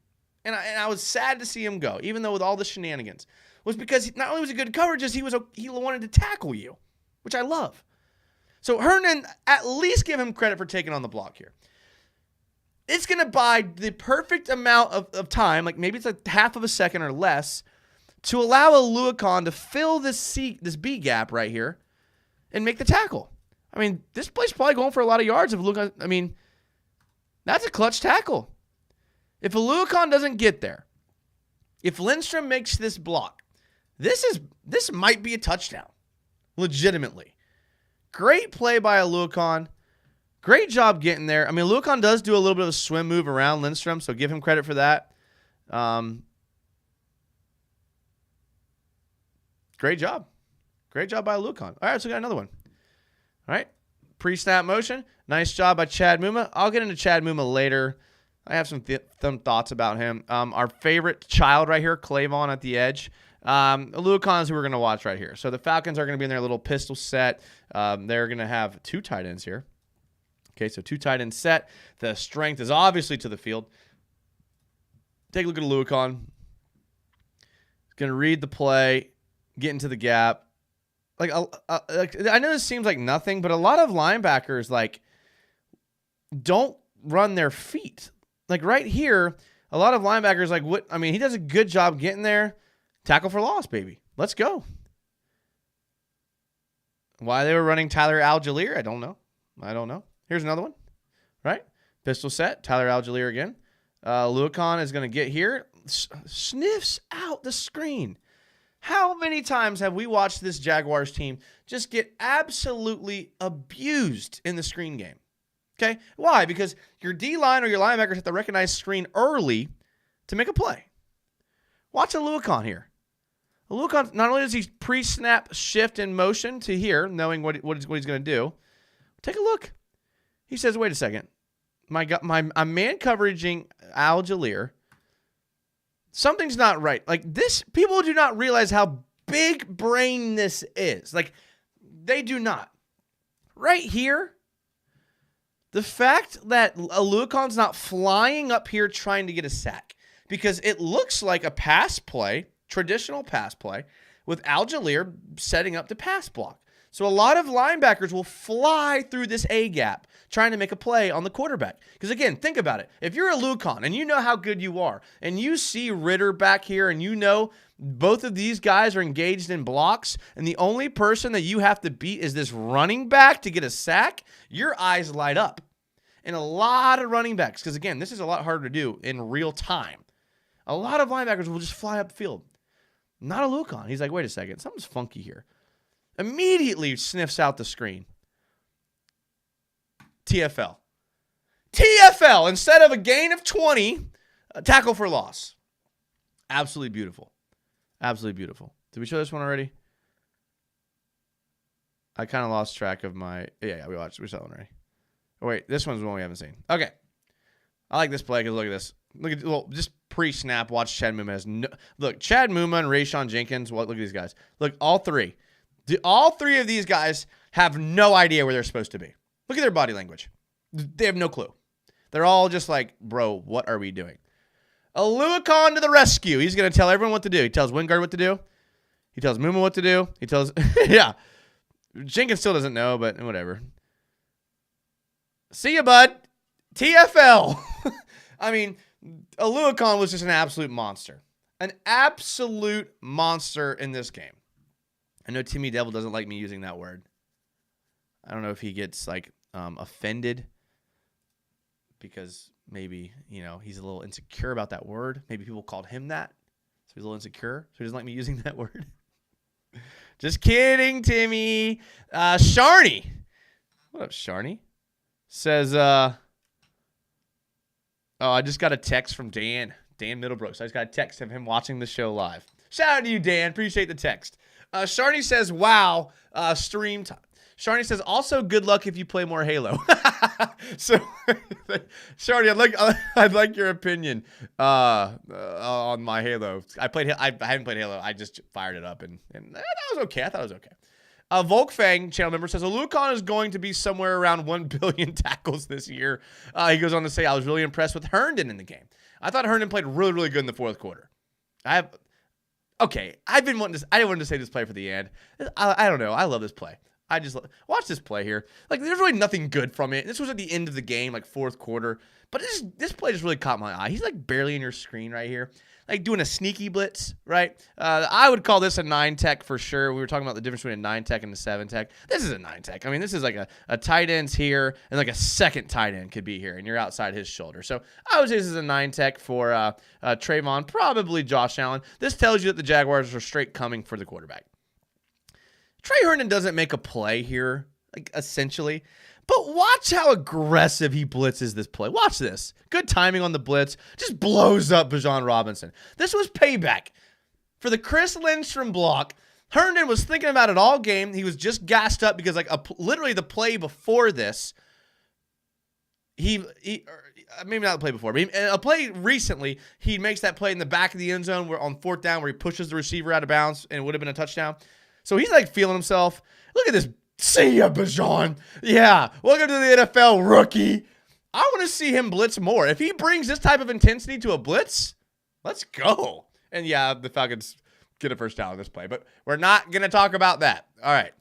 and I was sad to see him go, even though with all the shenanigans, was because not only was he good coverage, he wanted to tackle you, which I love. So Herndon, at least give him credit for taking on the block here. It's going to buy the perfect amount of time, like maybe it's like half of a second or less, to allow Oluokun to fill this B gap right here and make the tackle. This play's probably going for a lot of yards if Oluokun, that's a clutch tackle. If Oluokun doesn't get there, if Lindstrom makes this block, this might be a touchdown. Legitimately. Great play by Oluokun. Great job getting there. Oluokun does do a little bit of a swim move around Lindstrom, so give him credit for that. Great job. Great job by Oluokun. All right, so we got another one. All right. Pre-snap motion. Nice job by Chad Muma. I'll get into Chad Muma later. I have some thoughts about him. Our favorite child right here, Clavon at the edge. Oluokun is who we're going to watch right here. So the Falcons are going to be in their little pistol set. They're going to have two tight ends here. Okay, so two tight end set. The strength is obviously to the field. Take a look at Oluokun. He's going to read the play, get into the gap. I know this seems like nothing, but a lot of linebackers don't run their feet. Right here, a lot of linebackers he does a good job getting there. Tackle for loss, baby. Let's go. Why they were running Tyler Algier, I don't know. Here's another one. Right? Pistol set. Tyler Algier again. Oluokun is going to get here. Sniffs out the screen. How many times have we watched this Jaguars team just get absolutely abused in the screen game? Okay? Why? Because your D-line or your linebackers have to recognize screen early to make a play. Watch Oluokun here. Oluokun, not only does he pre-snap shift in motion to here, knowing what he's going to do, take a look. He says, wait a second. I'm man coveraging Algier. Something's not right. This, people do not realize how big brain this is. They do not. Right here, the fact that Oluokun's not flying up here trying to get a sack, because it looks like a pass play, traditional pass play, with Algier setting up the pass block. So a lot of linebackers will fly through this A gap trying to make a play on the quarterback. Because again, think about it. If you're Oluokun and you know how good you are, and you see Ritter back here, and you know both of these guys are engaged in blocks, and the only person that you have to beat is this running back to get a sack, your eyes light up. And a lot of running backs, because again, this is a lot harder to do in real time. A lot of linebackers will just fly up the field. Not Oluokun. He's like, wait a second, something's funky here. Immediately sniffs out the screen. TFL. TFL, instead of a gain of 20, a tackle for loss. Absolutely beautiful. Absolutely beautiful. Did we show this one already? I kind of lost track of my... Yeah, we saw that one already. Oh, wait, this one's the one we haven't seen. Okay. I like this play because look at this. Look at just pre-snap. Watch Chad Muma has look. Chad Muma and Rayshawn Jenkins. Look at these guys. Look, all three. All three of these guys have no idea where they're supposed to be. Look at their body language. They have no clue. They're all just like, bro, what are we doing? Oluokun to the rescue. He's going to tell everyone what to do. He tells Wingard what to do. He tells Muma what to do. He tells, yeah. Jenkins still doesn't know, but whatever. See ya, bud. TFL. I mean, Oluokun was just an absolute monster. An absolute monster in this game. I know Timmy Devil doesn't like me using that word. I don't know if he gets, like, offended because maybe, you know, he's a little insecure about that word. Maybe people called him that, so he's a little insecure, so he doesn't like me using that word. Just kidding, Timmy. Sharny. What up, Sharny? Says, oh, I just got a text from Dan Middlebrook. So I just got a text of him watching the show live. Shout out to you, Dan. Appreciate the text. Sharny says, wow, stream time. Sharny says, also good luck if you play more Halo. So, Sharny, I'd like your opinion on my Halo. I haven't played Halo. I just fired it up, and that was okay. I thought it was okay. Volkfang, channel member, says, Oluokun is going to be somewhere around 1 billion tackles this year. He goes on to say, I was really impressed with Herndon in the game. I thought Herndon played really, really good in the fourth quarter. I didn't want to say this play for the end. I don't know. I love this play. I just watch this play here. Like, there's really nothing good from it. This was at the end of the game, like fourth quarter. But this play just really caught my eye. He's like barely in your screen right here, like doing a sneaky blitz, right? I would call this a 9-tech for sure. We were talking about the difference between a 9-tech and a 7-tech. This is a 9-tech. I mean, this is like a tight end's here, and like a second tight end could be here, and you're outside his shoulder. So I would say this is a 9-tech for Trayvon, probably Josh Allen. This tells you that the Jaguars are straight coming for the quarterback. Trey Herndon doesn't make a play here, like essentially. But watch how aggressive he blitzes this play. Watch this. Good timing on the blitz. Just blows up Bijan Robinson. This was payback for the Chris Lindstrom block. Herndon was thinking about it all game. He was just gassed up because, like, literally the play before this, maybe not the play before, but a play recently, he makes that play in the back of the end zone on fourth down where he pushes the receiver out of bounds and it would have been a touchdown. So he's, like, feeling himself. Look at this. See ya, Bijan. Yeah, welcome to the NFL, rookie. I want to see him blitz more. If he brings this type of intensity to a blitz, let's go. And, yeah, the Falcons get a first down on this play, but we're not going to talk about that. All right.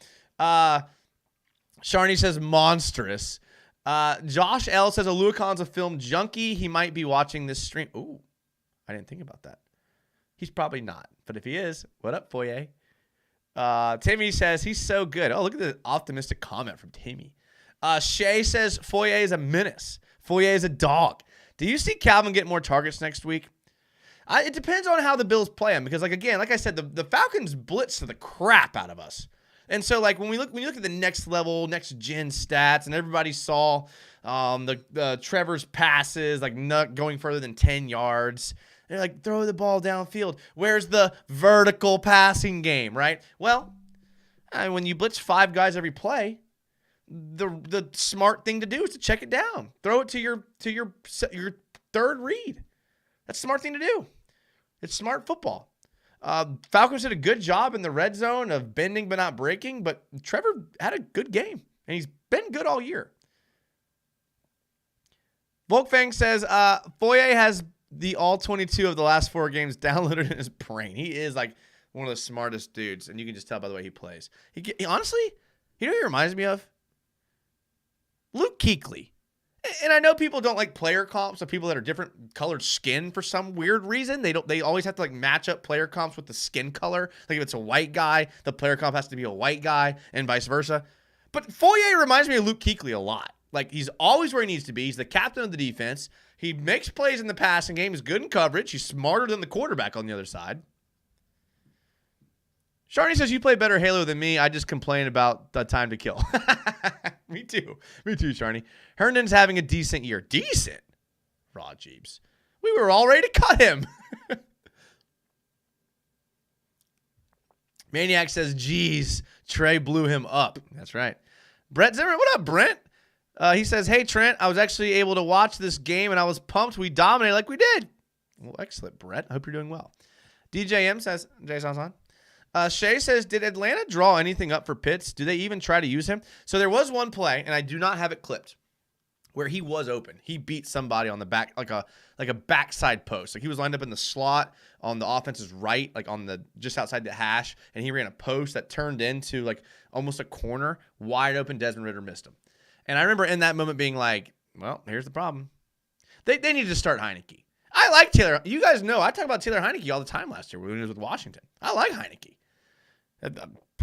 Sharny says monstrous. Josh L. says Oluokun's a film junkie. He might be watching this stream. Ooh, I didn't think about that. He's probably not. But if he is, what up, Foye? Timmy says he's so good. Oh, look at the optimistic comment from Timmy. Shay says Foye is a menace. Foye is a dog. Do you see Calvin get more targets next week? It depends on how the Bills play him because, like, again, like I said, the Falcons blitz the crap out of us. And so, like, when you look at the next level, next gen stats, and everybody saw the Trevor's passes, like, not going further than 10 yards. They're like, throw the ball downfield. Where's the vertical passing game, right? Well, when you blitz 5 guys every play, the smart thing to do is to check it down. Throw it to your third read. That's a smart thing to do. It's smart football. Falcons did a good job in the red zone of bending but not breaking, but Trevor had a good game, and he's been good all year. Volkfang says, Foye has the all 22 of the last 4 games downloaded in his brain. He is like one of the smartest dudes, and you can just tell by the way he plays. He honestly, you know who he reminds me of? Luke Kuechly. And I know people don't like player comps of people that are different colored skin for some weird reason. They always have to like match up player comps with the skin color. Like if it's a white guy, the player comp has to be a white guy and vice versa. But Foye reminds me of Luke Kuechly a lot. Like he's always where he needs to be. He's the captain of the defense. He makes plays in the passing game. He's good in coverage. He's smarter than the quarterback on the other side. Sharny says, you play better Halo than me. I just complain about the time to kill. Me too, Sharny. Herndon's having a decent year. Decent? Raw Jeeps. We were all ready to cut him. Maniac says, geez, Trey blew him up. That's right. Brett Zimmer, what up, Brent? He says, hey, Trent, I was actually able to watch this game, and I was pumped. We dominated like we did. Well, excellent, Brett. I hope you're doing well. DJM says, Jason's on. Shay says, did Atlanta draw anything up for Pitts? Do they even try to use him? So there was one play, and I do not have it clipped. where he was open. He beat somebody on the back, like a backside post. Like he was lined up in the slot on the offense's right, like on the just outside the hash, and he ran a post that turned into like almost a corner, wide open. Desmond Ridder missed him. And I remember in that moment being like, well, here's the problem. They need to start Heineke. I like Taylor. You guys know I talk about Taylor Heineke all the time last year when he was with Washington. I like Heineke.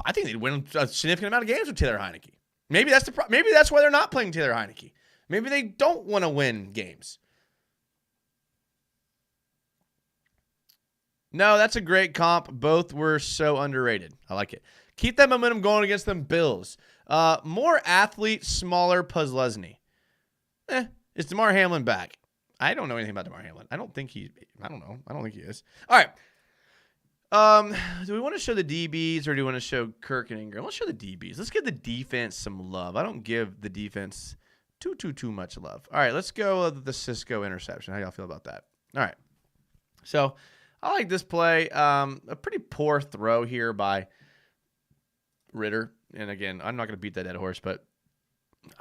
I think they'd win a significant amount of games with Taylor Heineke. Maybe that's maybe that's why they're not playing Taylor Heineke. Maybe they don't want to win games. No, that's a great comp. Both were so underrated. I like it. Keep that momentum going against them Bills. More athlete, smaller Puzzlesny. Is DeMar Hamlin back? I don't know anything about DeMar Hamlin. I don't think he is. All right. Do we want to show the DBs or do we want to show Kirk and Ingram? Let's show the DBs. Let's give the defense some love. I don't give the defense too much love. All right, let's go with the Cisco interception. How y'all feel about that? All right. So I like this play. A pretty poor throw here by Ridder. And again, I'm not going to beat that dead horse, but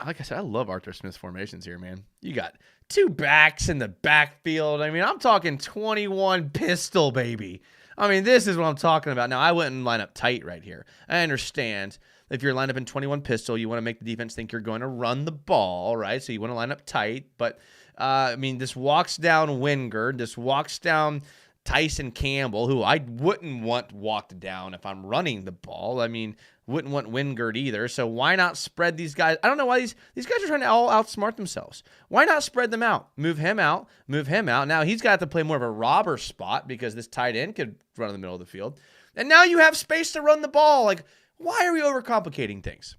like I said, I love Arthur Smith's formations here, man. You got two backs in the backfield. I mean, I'm talking 21 pistol, baby. I mean, this is what I'm talking about. Now, I wouldn't line up tight right here. I understand if you're lined up in 21 pistol, you want to make the defense think you're going to run the ball, right? So you want to line up tight. But, I mean, this walks down Wingard. This walks down Tyson Campbell, who I wouldn't want walked down if I'm running the ball. I mean, wouldn't want Wingard either. So why not spread these guys? I don't know why these guys are trying to all outsmart themselves. Why not spread them out? Move him out. Now he's got to play more of a robber spot because this tight end could run in the middle of the field. And now you have space to run the ball. Like, why are we overcomplicating things?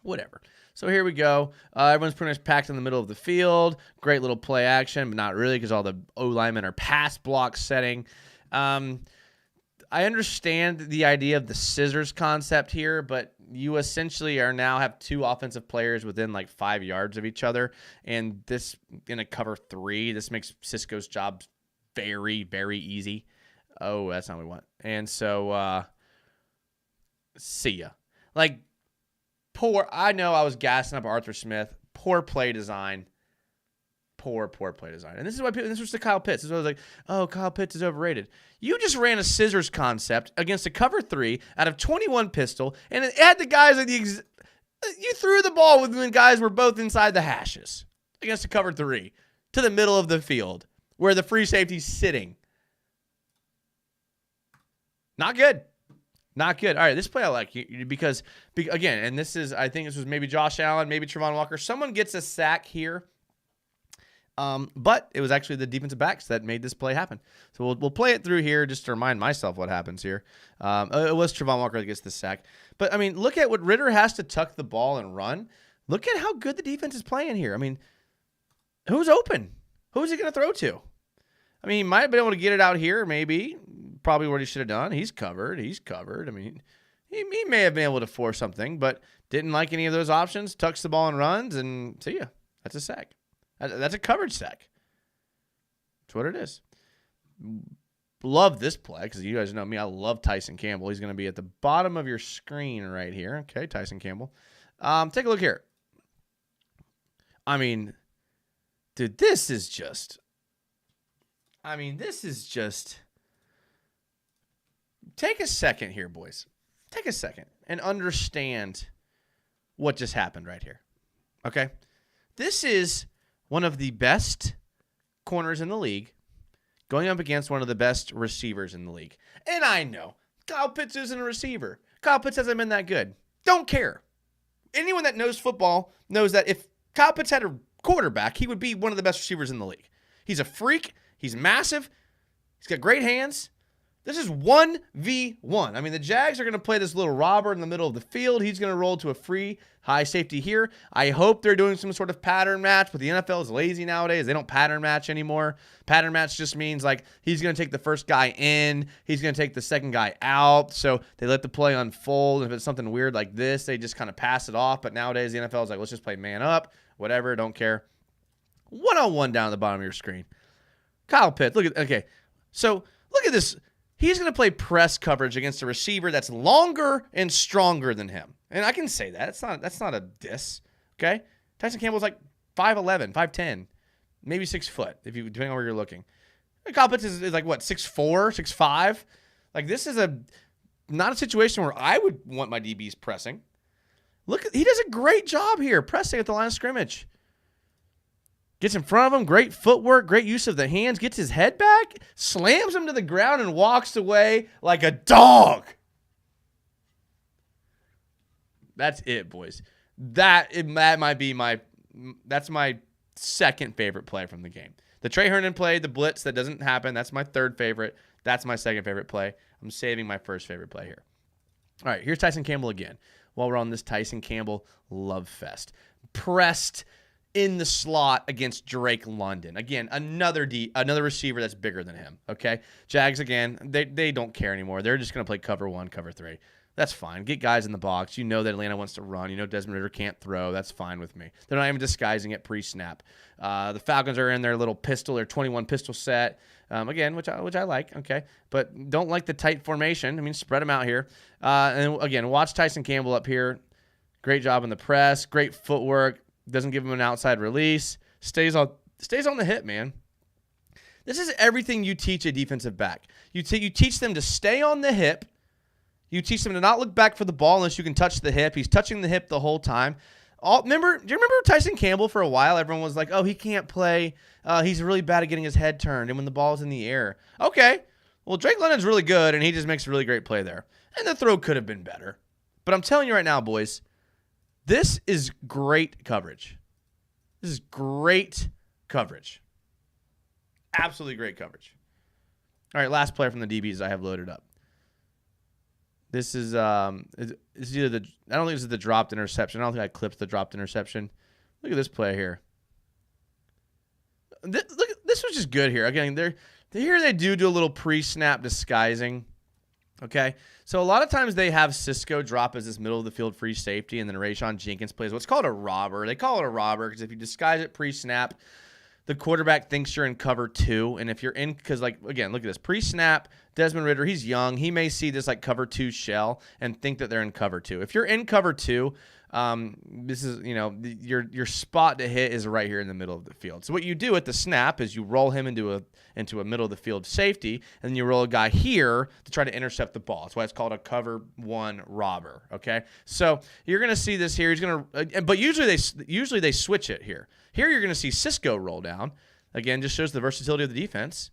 Whatever. So here we go. Everyone's pretty much packed in the middle of the field. Great little play action, but not really because all the O-linemen are pass block setting. I understand the idea of the scissors concept here, but you essentially now have two offensive players within like 5 yards of each other. And this in a cover 3, this makes Cisco's job very, very easy. Oh, that's not what we want. And so, see ya. Like, I know I was gassing up Arthur Smith. Poor play design. Poor play design. And this is why this was to Kyle Pitts. This is why I was like, oh, Kyle Pitts is overrated. You just ran a scissors concept against a cover 3 out of 21 pistol, and it had the guys at you threw the ball when guys were both inside the hashes against a cover 3 to the middle of the field where the free safety's sitting. Not good. Not good. All right, this play I like because again, and I think this was maybe Josh Allen, maybe Trevon Walker. Someone gets a sack here. But it was actually the defensive backs that made this play happen. So we'll play it through here just to remind myself what happens here. It was Trevon Walker that gets the sack. But, I mean, look at what Ridder has to tuck the ball and run. Look at how good the defense is playing here. I mean, who's open? Who's he going to throw to? I mean, he might have been able to get it out here maybe. Probably what he should have done. He's covered. I mean, he may have been able to force something, but didn't like any of those options. Tucks the ball and runs, and see ya. That's a sack. That's a coverage sack. That's what it is. Love this play because you guys know me. I love Tyson Campbell. He's going to be at the bottom of your screen right here. Okay, Tyson Campbell. Take a look here. I mean, dude, this is just. Take a second here, boys. Take a second and understand what just happened right here. Okay? This is one of the best corners in the league going up against one of the best receivers in the league. And I know Kyle Pitts isn't a receiver. Kyle Pitts hasn't been that good. Don't care. Anyone that knows football knows that if Kyle Pitts had a quarterback, he would be one of the best receivers in the league. He's a freak. He's massive. He's got great hands. This is 1v1. I mean, the Jags are going to play this little robber in the middle of the field. He's going to roll to a free high safety here. I hope they're doing some sort of pattern match, but the NFL is lazy nowadays. They don't pattern match anymore. Pattern match just means like he's going to take the first guy in. He's going to take the second guy out. So they let the play unfold. If it's something weird like this, they just kind of pass it off. But nowadays the NFL is like, let's just play man up, whatever, don't care. 1-on-1 down at the bottom of your screen. Kyle Pitts, look at this. He's going to play press coverage against a receiver that's longer and stronger than him. And I can say that. That's not a diss, okay? Tyson Campbell's like 5'11", 5'10", maybe 6 foot, depending on where you're looking. Kyle Pitts is like, what, 6'4", 6'5"? Like, this is not a situation where I would want my DBs pressing. Look, he does a great job here, pressing at the line of scrimmage. Gets in front of him, great footwork, great use of the hands, gets his head back, slams him to the ground, and walks away like a dog. That's it, boys. That might be that's my second favorite play from the game. The Trey Herndon play, the blitz, that doesn't happen. That's my third favorite. That's my second favorite play. I'm saving my first favorite play here. All right, here's Tyson Campbell again. While we're on this Tyson Campbell love fest. Pressed in the slot against Drake London. Again, another receiver that's bigger than him, okay? Jags, again, they don't care anymore. They're just going to play cover 1, cover 3. That's fine. Get guys in the box. You know that Atlanta wants to run. You know Desmond Ridder can't throw. That's fine with me. They're not even disguising it pre-snap. The Falcons are in their little pistol, their 21 pistol set, again, which I like, okay? But don't like the tight formation. I mean, spread them out here. And again, watch Tyson Campbell up here. Great job in the press. Great footwork. Doesn't give him an outside release. Stays on the hip, man. This is everything you teach a defensive back. You teach them to stay on the hip. You teach them to not look back for the ball unless you can touch the hip. He's touching the hip the whole time. Do you remember Tyson Campbell for a while? Everyone was like, oh, he can't play. He's really bad at getting his head turned and when the ball's in the air. Okay. Well, Drake London's really good, and he just makes a really great play there. And the throw could have been better. But I'm telling you right now, boys, this is great coverage. This is great coverage. Absolutely great coverage. All right, last play from the DBs I have loaded up. This is it's either I don't think this is the dropped interception. I don't think I clipped the dropped interception. Look at this play here. This was just good here. Again, they do a little pre-snap disguising. Okay, so a lot of times they have Cisco drop as this middle of the field free safety, and then Rayshawn Jenkins plays what's called a robber. They call it a robber because if you disguise it pre-snap, the quarterback thinks you're in cover 2, and if you're in, because like again, look at this pre-snap. Desmond Ridder, he's young. He may see this like cover 2 shell and think that they're in cover 2. If you're in cover 2, this is your spot to hit is right here in the middle of the field. So what you do at the snap is you roll him into a middle of the field safety, and then you roll a guy here to try to intercept the ball. That's why it's called a cover 1 robber. Okay, so you're gonna see this here. He's gonna, but usually they switch it here. Here you're gonna see Cisco roll down. Again, just shows the versatility of the defense.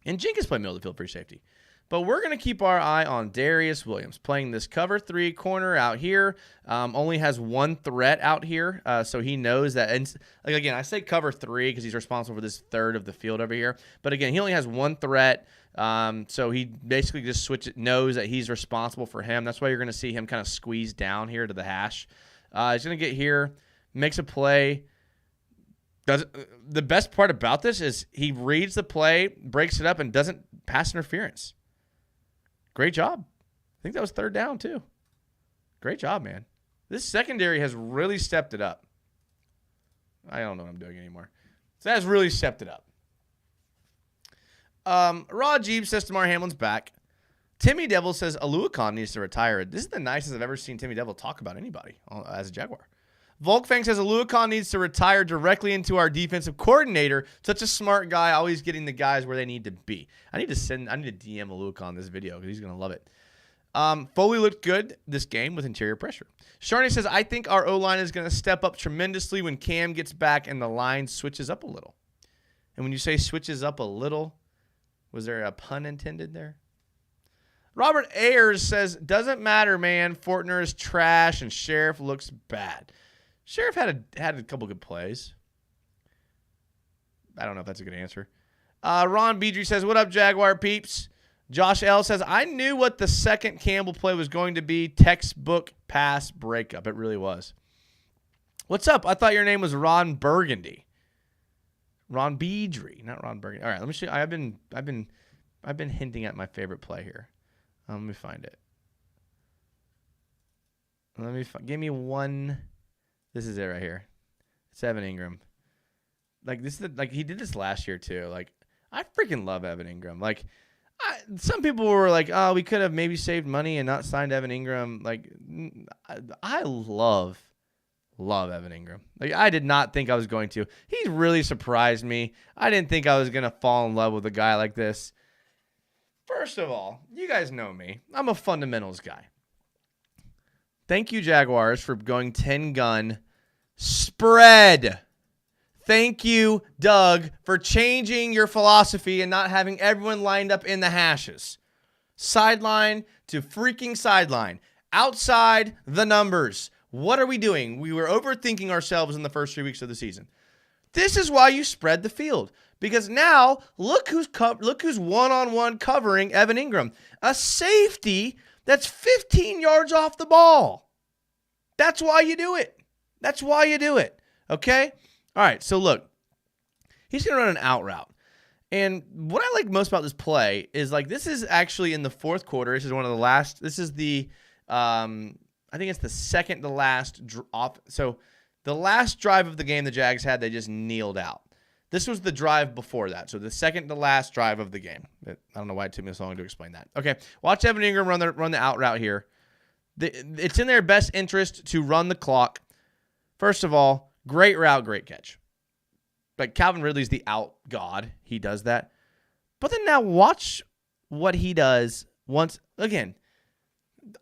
And Jenkins play middle of the field free safety. But we're going to keep our eye on Darius Williams playing this cover 3 corner out here. Only has one threat out here, so he knows that. And like again, I say cover 3 because he's responsible for this third of the field over here. But again, he only has one threat, so he basically just knows that he's responsible for him. That's why you're going to see him kind of squeeze down here to the hash. He's going to get here, makes a play. The best part about this is he reads the play, breaks it up, and doesn't pass interference. Great job. I think that was third down, too. Great job, man. This secondary has really stepped it up. I don't know what I'm doing anymore. So that has really stepped it up. Raw Jeeb says Damar Hamlin's back. Timmy Devil says Oluokun needs to retire. This is the nicest I've ever seen Timmy Devil talk about anybody as a Jaguar. Volkfang says Oluokun needs to retire directly into our defensive coordinator. Such a smart guy, always getting the guys where they need to be. I need to DM Oluokun this video because he's going to love it. Foley looked good this game with interior pressure. Sharney says, I think our O-line is going to step up tremendously when Cam gets back and the line switches up a little. And when you say switches up a little, was there a pun intended there? Robert Ayers says, doesn't matter, man. Fortner is trash and Sheriff looks bad. Sheriff had a couple good plays. I don't know if that's a good answer. Ron Beedry says, what up, Jaguar peeps? Josh L. says, I knew what the second Campbell play was going to be. Textbook pass breakup. It really was. What's up? I thought your name was Ron Burgundy. Ron Beedry, not Ron Burgundy. All right, let me show you. I've been hinting at my favorite play here. Let me find it. Give me one. This is it right here. It's Evan Ingram. Like this is he did this last year too. Like I freaking love Evan Ingram. Like some people were like, "Oh, we could have maybe saved money and not signed Evan Ingram." Like I love Love Evan Ingram. Like, I did not think I was going to. He really surprised me. I didn't think I was going to fall in love with a guy like this. First of all, you guys know me. I'm a fundamentals guy. Thank you, Jaguars, for going 10-gun spread. Thank you, Doug, for changing your philosophy and not having everyone lined up in the hashes. Sideline to freaking sideline. Outside the numbers. What are we doing? We were overthinking ourselves in the first 3 weeks of the season. This is why you spread the field. Because now, look who's one-on-one covering Evan Ingram. A safety that's 15 yards off the ball. That's why you do it. That's why you do it. Okay? All right, so look. He's going to run an out route. And what I like most about this play is, like, this is actually in the fourth quarter. This is one of the last. This is the, I think it's the second to last off. So the last drive of the game the Jags had, they just kneeled out. This was the drive before that. So the second to last drive of the game. I don't know why it took me so long to explain that. Okay, watch Evan Ingram run the out route here. It's in their best interest to run the clock. First of all, great route, great catch. Like, Calvin Ridley's the out god. He does that. But then now watch what he does once. Again,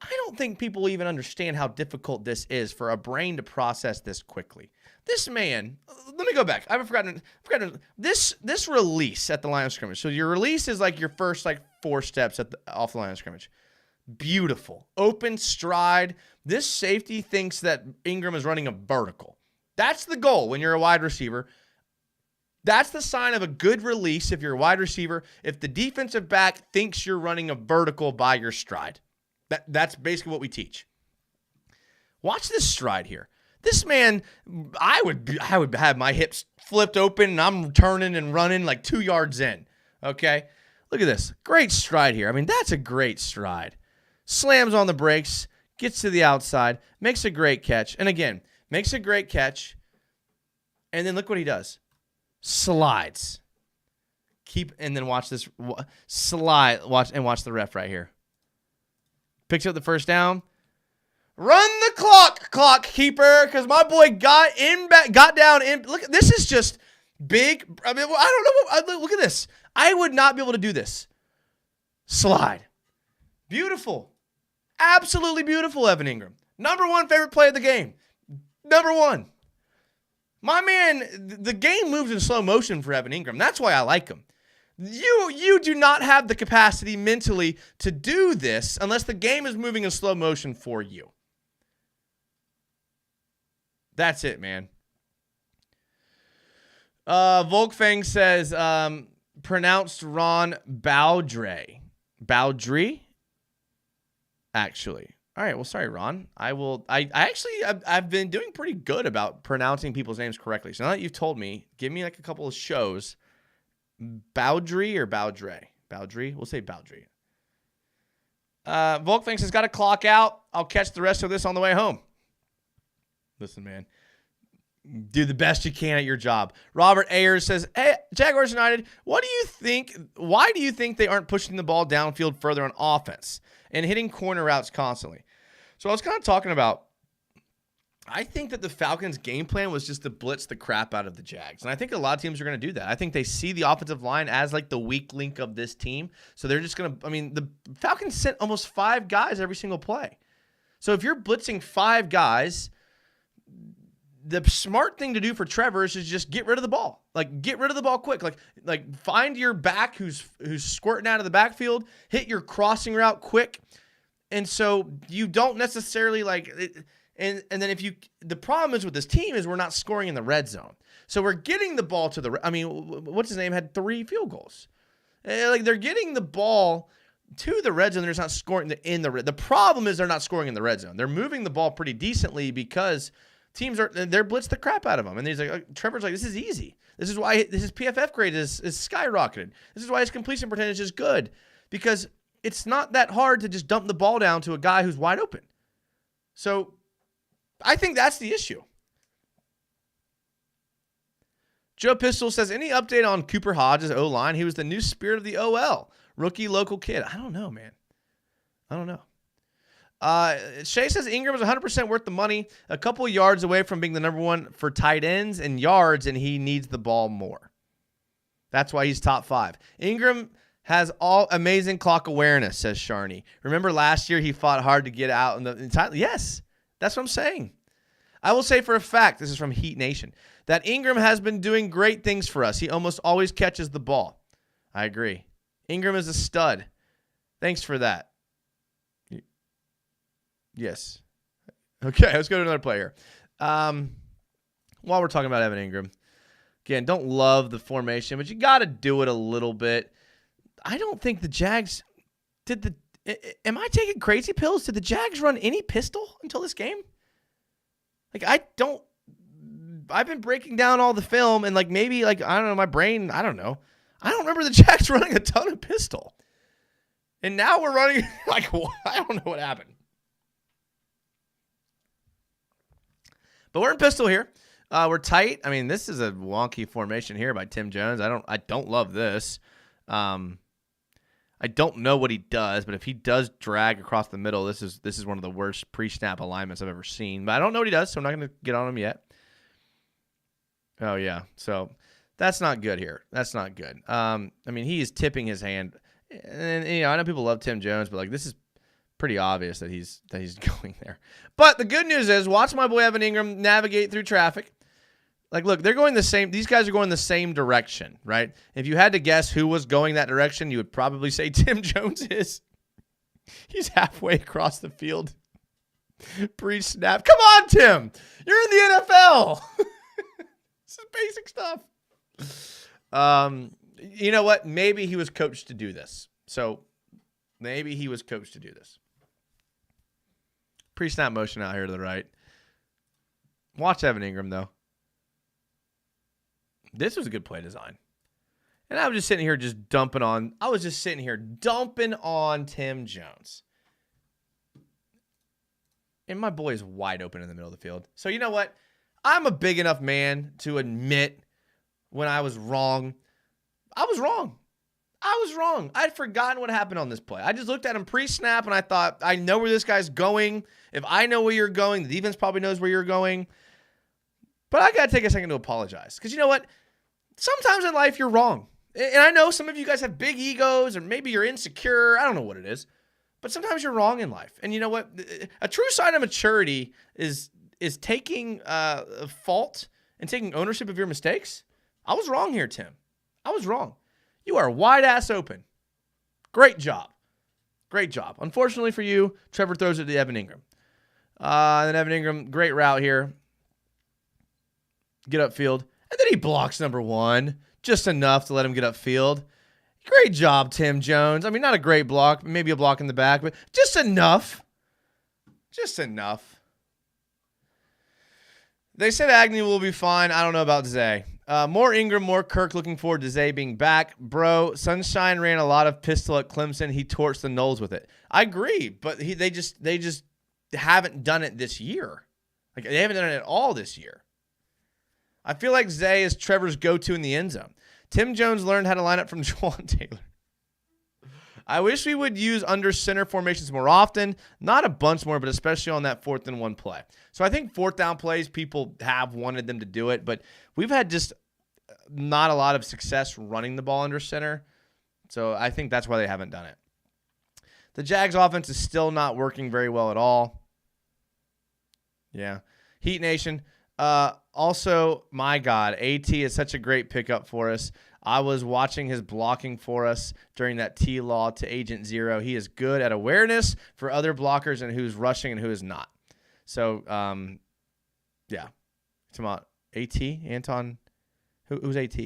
I don't think people even understand how difficult this is for a brain to process this quickly. This man, let me go back. I've forgotten this release at the line of scrimmage. So your release is like your first 4 steps off the line of scrimmage. Beautiful. Open stride. This safety thinks that Ingram is running a vertical. That's the goal when you're a wide receiver. That's the sign of a good release if you're a wide receiver. If the defensive back thinks you're running a vertical by your stride. That's basically what we teach. Watch this stride here. This man, I would have my hips flipped open and I'm turning and running like 2 yards in. Okay? Look at this. Great stride here. I mean, that's a great stride. Slams on the brakes, gets to the outside, makes a great catch. And again, makes a great catch. And then look what he does. Slides. And then watch this slide. Watch the ref right here. Picks up the first down. Run the clock keeper, because my boy got down in. Look, this is just big. I mean, I don't know. Look at this. I would not be able to do this. Slide. Beautiful. Absolutely beautiful, Evan Ingram. Number 1 favorite play of the game. Number 1. My man, the game moves in slow motion for Evan Ingram. That's why I like him. You do not have the capacity mentally to do this unless the game is moving in slow motion for you. That's it, man. Volkfang says, pronounced Ron Bowdre. Bowdre? Actually. All right, well, sorry, Ron. I've been doing pretty good about pronouncing people's names correctly. So now that you've told me, give me like a couple of shows. Bowdre or Bowdre? Bowdre? We'll say Bowdre. Volkfang says, got to clock out. I'll catch the rest of this on the way home. Listen, man. Do the best you can at your job. Robert Ayers says, hey, Jaguars United, why do you think they aren't pushing the ball downfield further on offense and hitting corner routes constantly? So I was kind of talking about, I think that the Falcons' game plan was just to blitz the crap out of the Jags. And I think a lot of teams are going to do that. I think they see the offensive line as like the weak link of this team. So they're just going to, the Falcons sent almost 5 guys every single play. So if you're blitzing 5 guys, the smart thing to do for Trevor is just get rid of the ball. Like, get rid of the ball quick. Like find your back who's squirting out of the backfield, hit your crossing route quick. And so you don't necessarily and then the problem is with this team is we're not scoring in the red zone. So we're getting the ball to what's his name had 3 field goals. They're getting the ball to the red zone. They're just not scoring in the red. The problem is they're not scoring in the red zone. They're moving the ball pretty decently because teams they're blitz the crap out of them. And he's like, Trevor's like, this is easy. This is why his PFF grade is skyrocketed. This is why his completion percentage is good, because it's not that hard to just dump the ball down to a guy who's wide open. So I think that's the issue. Joe Pistol says, any update on Cooper Hodge's O-line? He was the new spirit of the OL. Rookie local kid. I don't know, man. I don't know. Shay says Ingram is 100% worth the money, a couple yards away from being the number one for tight ends and yards, and he needs the ball more. That's why he's top 5. Ingram has all amazing clock awareness, says Sharney. Remember last year he fought hard to get out in the yes, that's what I'm saying. I will say for a fact, this is from Heat Nation, that Ingram has been doing great things for us. He almost always catches the ball. I agree. Ingram is a stud. Thanks for that. Yes. Okay, let's go to another player. While we're talking about Evan Ingram, again, don't love the formation, but you got to do it a little bit. I don't think the Jags did am I taking crazy pills? Did the Jags run any pistol until this game? I've been breaking down all the film and maybe I don't know, my brain, I don't know. I don't remember the Jags running a ton of pistol. And now we're running I don't know what happened. But we're in pistol here. We're tight. I mean, this is a wonky formation here by Tim Jones. I don't love this. I don't know what he does, but if he does drag across the middle, this is one of the worst pre-snap alignments I've ever seen. But I don't know what he does, so I'm not going to get on him yet. Oh yeah, so that's not good here. That's not good. I mean, he is tipping his hand, and I know people love Tim Jones, but this is pretty obvious that he's going there. But the good news is, watch my boy Evan Ingram navigate through traffic. Look, they're going the same. These guys are going the same direction, right? If you had to guess who was going that direction, you would probably say Tim Jones is. He's halfway across the field. Pre-snap. Come on, Tim. You're in the NFL. This is basic stuff. You know what? Maybe he was coached to do this. So maybe he was coached to do this. Pre-snap motion out here to the right. Watch Evan Ingram, though. This was a good play design. And I was just sitting here dumping on Tim Jones. And my boy is wide open in the middle of the field. So you know what? I'm a big enough man to admit when I was wrong. I was wrong. I'd forgotten what happened on this play. I just looked at him pre-snap and I thought, I know where this guy's going. If I know where you're going, the defense probably knows where you're going. But I got to take a second to apologize. Because you know what? Sometimes in life you're wrong. And I know some of you guys have big egos or maybe you're insecure. I don't know what it is. But sometimes you're wrong in life. And you know what? A true sign of maturity is taking a fault and taking ownership of your mistakes. I was wrong here, Tim. I was wrong. You are wide ass open. Great job. Great job. Unfortunately for you, Trevor throws it to Evan Ingram. And then Evan Ingram, great route here. Get upfield. And then he blocks number 1. Just enough to let him get upfield. Great job, Tim Jones. I mean, not a great block. Maybe a block in the back, but just enough. Just enough. They said Agnew will be fine. I don't know about Zay. More Ingram, more Kirk. Looking forward to Zay being back. Bro, Sunshine ran a lot of pistol at Clemson. He torched the Knowles with it. I agree, but they just haven't done it this year. They haven't done it at all this year. I feel like Zay is Trevor's go-to in the end zone. Tim Jones learned how to line up from Jawan Taylor. I wish we would use under center formations more often. Not a bunch more, but especially on that 4th and 1 play. So I think 4th down plays, people have wanted them to do it, but we've had just not a lot of success running the ball under center. So I think that's why they haven't done it. The Jags offense is still not working very well at all. Yeah. Heat Nation. Also, my God, AT is such a great pickup for us. I was watching his blocking for us during that T-Law to Agent Zero. He is good at awareness for other blockers and who's rushing and who is not. So, yeah. It's about AT, Anton. Who's AT?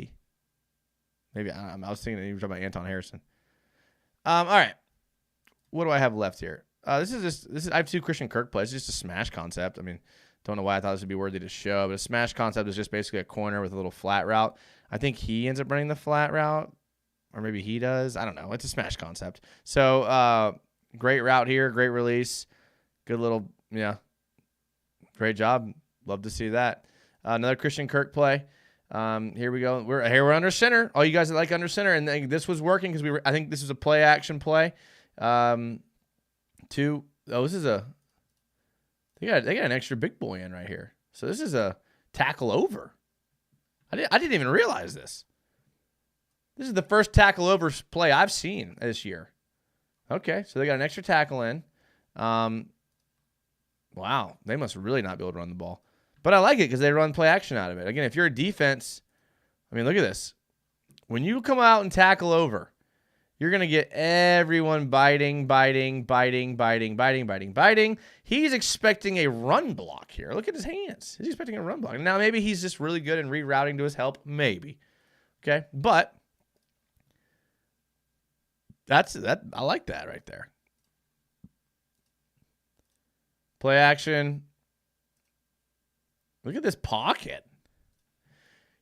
Maybe I was thinking you were talking about Anton Harrison. All right. What do I have left here? This is I have 2 Christian Kirk plays. It's just a smash concept. I mean, don't know why I thought this would be worthy to show, but a smash concept is just basically a corner with a little flat route. I think he ends up running the flat route, or maybe he does. I don't know. It's a smash concept. So, great route here, great release, good little, yeah, great job. Love to see that. Another Christian Kirk play. Here we go. We're under center. All you guys that like under center, and this was working because I think this was a play action play. 2 Oh, this is a. They got an extra big boy in right here. So this is a tackle over. I didn't even realize this. This is the first tackle over play I've seen this year. Okay, so they got an extra tackle in. Wow, they must really not be able to run the ball. But I like it because they run play action out of it. Again, if you're a defense, I mean, look at this. When you come out and tackle over, you're going to get everyone biting. He's expecting a run block here. Look at his hands. He's expecting a run block. Now, maybe he's just really good in rerouting to his help. Maybe. Okay, but I like that right there. Play action. Look at this pocket.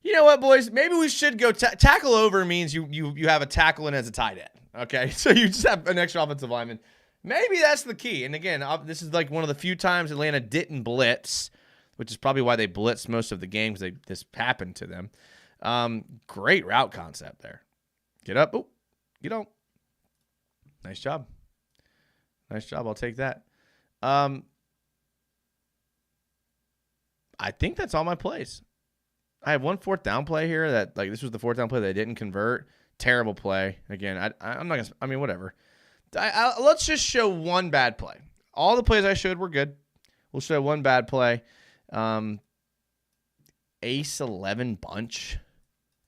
You know what, boys? Maybe we should go tackle over means you have a tackle in as a tight end. Okay, so you just have an extra offensive lineman. Maybe that's the key. And again, this is like one of the few times Atlanta didn't blitz, which is probably why they blitzed most of the games. This happened to them. Great route concept there. Get up. Oh, get on. Nice job. Nice job. I'll take that. I think that's all my plays. I have one fourth down play here that, like, this was the fourth down play that I didn't convert. Terrible play. Again, I'm not going to, I mean, whatever. Let's just show one bad play. All the plays I showed were good. We'll show one bad play. Ace 11 bunch.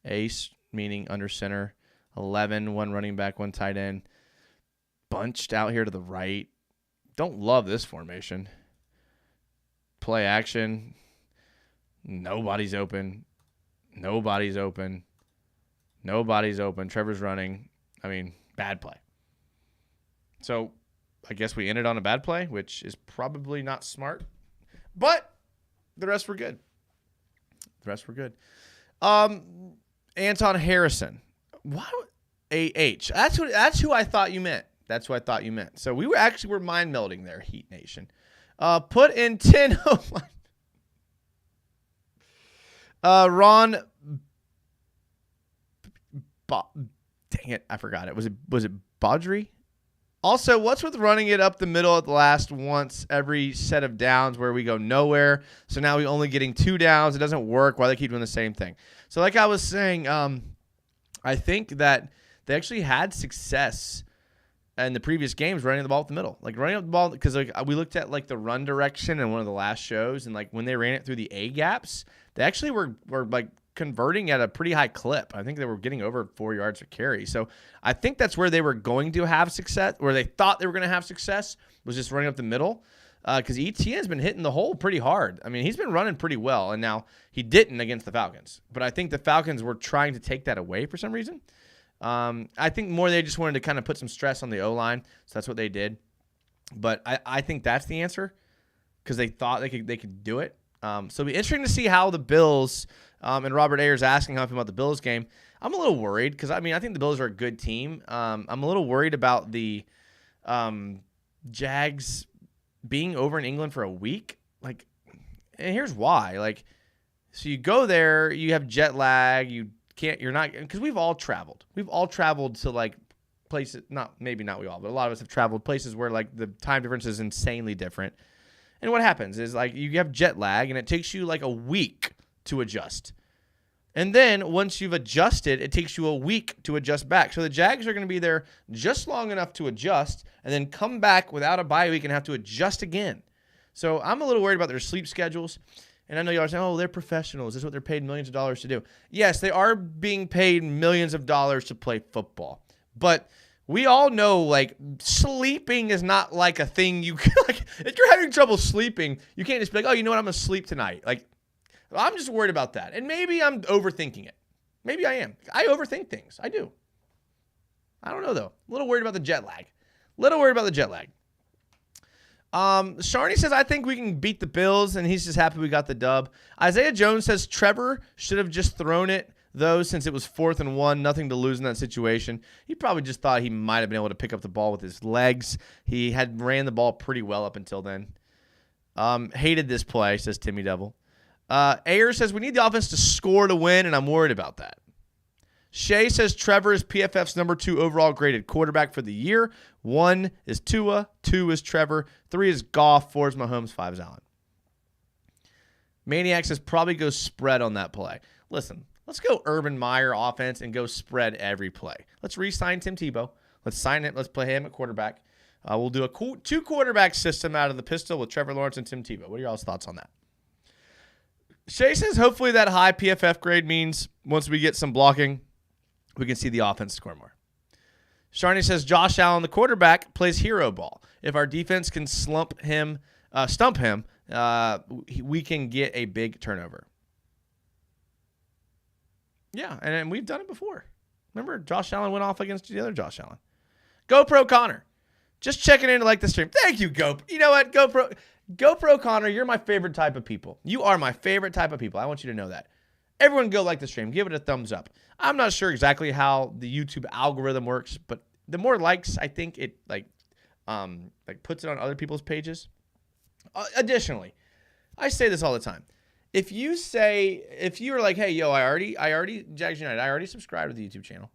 Ace meaning under center. 11, one running back, one tight end. Bunched out here to the right. Don't love this formation. Play action. Nobody's open. Nobody's open. Nobody's open. Trevor's running. I mean, bad play. So I guess we ended on a bad play, which is probably not smart. But the rest were good. The rest were good. Anton Harrison. Why? AH. That's who I thought you meant. That's who I thought you meant. So we were mind melding there, Heat Nation. Put in 10. Ron. Dang it, I forgot it. Was it Baudry? Also, what's with running it up the middle at the last once every set of downs where we go nowhere? So now we're only getting 2 downs. It doesn't work. Why they keep doing the same thing? So like I was saying, I think that they actually had success in the previous games running the ball up the middle. Like running up the ball, because like we looked at like the run direction in one of the last shows, and like when they ran it through the A gaps, they actually were like converting at a pretty high clip. I think they were getting over 4 yards per carry. So I think that's where they were going to have success, where they thought they were going to have success, was just running up the middle. Because ETN's been hitting the hole pretty hard. I mean, he's been running pretty well, and now he didn't against the Falcons. But I think the Falcons were trying to take that away for some reason. I think more they just wanted to kind of put some stress on the O-line, so that's what they did. But I think that's the answer, because they thought they could do it. So it'll be interesting to see how the Bills, and Robert Ayers asking how I feel about the Bills game. I'm a little worried because, I mean, I think the Bills are a good team. I'm a little worried about the Jags being over in England for a week. Like, and here's why. Like, so you go there, you have jet lag, because we've all traveled. We've all traveled to, like, places, maybe not we all, but a lot of us have traveled places where, like, the time difference is insanely different. And what happens is, like, you have jet lag, and it takes you, like, a week to adjust. And then once you've adjusted, it takes you a week to adjust back. So the Jags are going to be there just long enough to adjust and then come back without a bye week and have to adjust again. So I'm a little worried about their sleep schedules. And I know y'all are saying, oh, they're professionals. This is what they're paid millions of dollars to do. Yes, they are being paid millions of dollars to play football. But we all know, like, sleeping is not like a thing you can, like, if you're having trouble sleeping, you can't just be like, oh, you know what, I'm going to sleep tonight. Like, I'm just worried about that. And maybe I'm overthinking it. Maybe I am. I overthink things. I do. I don't know, though. A little worried about the jet lag. Sharney says, I think we can beat the Bills, and he's just happy we got the dub. Isaiah Jones says, Trevor should have just thrown it, though, since it was 4th and 1, nothing to lose in that situation. He probably just thought he might have been able to pick up the ball with his legs. He had ran the ball pretty well up until then. Hated this play, says Timmy Devil. Ayers says, we need the offense to score to win, and I'm worried about that. Shay says Trevor is PFF's number 2 overall graded quarterback for the year. 1 is Tua, 2 is Trevor, 3 is Goff, 4 is Mahomes, 5 is Allen. Maniac says probably go spread on that play. Listen, let's go Urban Meyer offense and go spread every play. Let's re-sign Tim Tebow. Let's sign it. Let's play him at quarterback. We'll do a 2-quarterback system out of the pistol with Trevor Lawrence and Tim Tebow. What are y'all's thoughts on that? Shay says hopefully that high PFF grade means once we get some blocking, we can see the offense score more. Sharney says Josh Allen, the quarterback, plays hero ball. If our defense can stump him, we can get a big turnover. Yeah, and we've done it before. Remember, Josh Allen went off against the other Josh Allen. GoPro Connor. Just checking in to like the stream. Thank you, GoPro. You know what, GoPro Connor, you're my favorite type of people. You are my favorite type of people. I want you to know that. Everyone go like the stream. Give it a thumbs up. I'm not sure exactly how the YouTube algorithm works, but the more likes, I think it puts it on other people's pages. Additionally, I say this all the time. If you're like, hey, yo, I already Jags United, I already subscribed to the YouTube channel.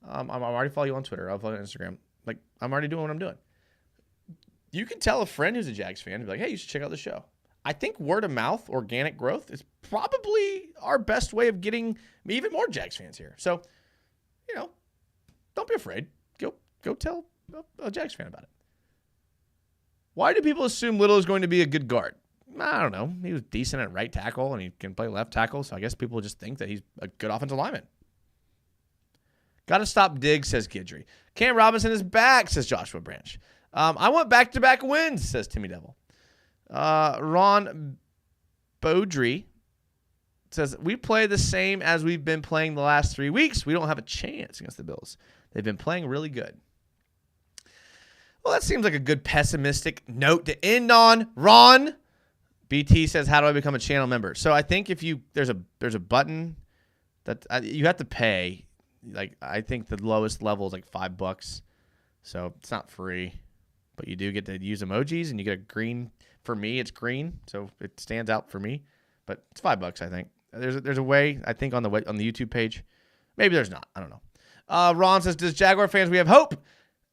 I'm already follow you on Twitter. I'll follow you on Instagram. Like, I'm already doing what I'm doing. You can tell a friend who's a Jags fan and be like, hey, you should check out the show. I think word of mouth, organic growth is probably our best way of getting even more Jags fans here. So, don't be afraid. Go tell a Jags fan about it. Why do people assume Little is going to be a good guard? I don't know. He was decent at right tackle, and he can play left tackle, so I guess people just think that he's a good offensive lineman. Got to stop Diggs, says Gidry. Cam Robinson is back, says Joshua Branch. I want back-to-back wins, says Timmy Devil. Ron Beaudry says, we play the same as we've been playing the last 3 weeks. We don't have a chance against the Bills. They've been playing really good. Well, that seems like a good pessimistic note to end on. Ron BT says, how do I become a channel member? So I think if there's a button that you have to pay. Like, I think the lowest level is like $5. So it's not free, but you do get to use emojis and you get a green. For me, it's green, so it stands out for me. But it's $5, I think. There's a way, I think, on the YouTube page. Maybe there's not. I don't know. Ron says, does Jaguar fans, we have hope?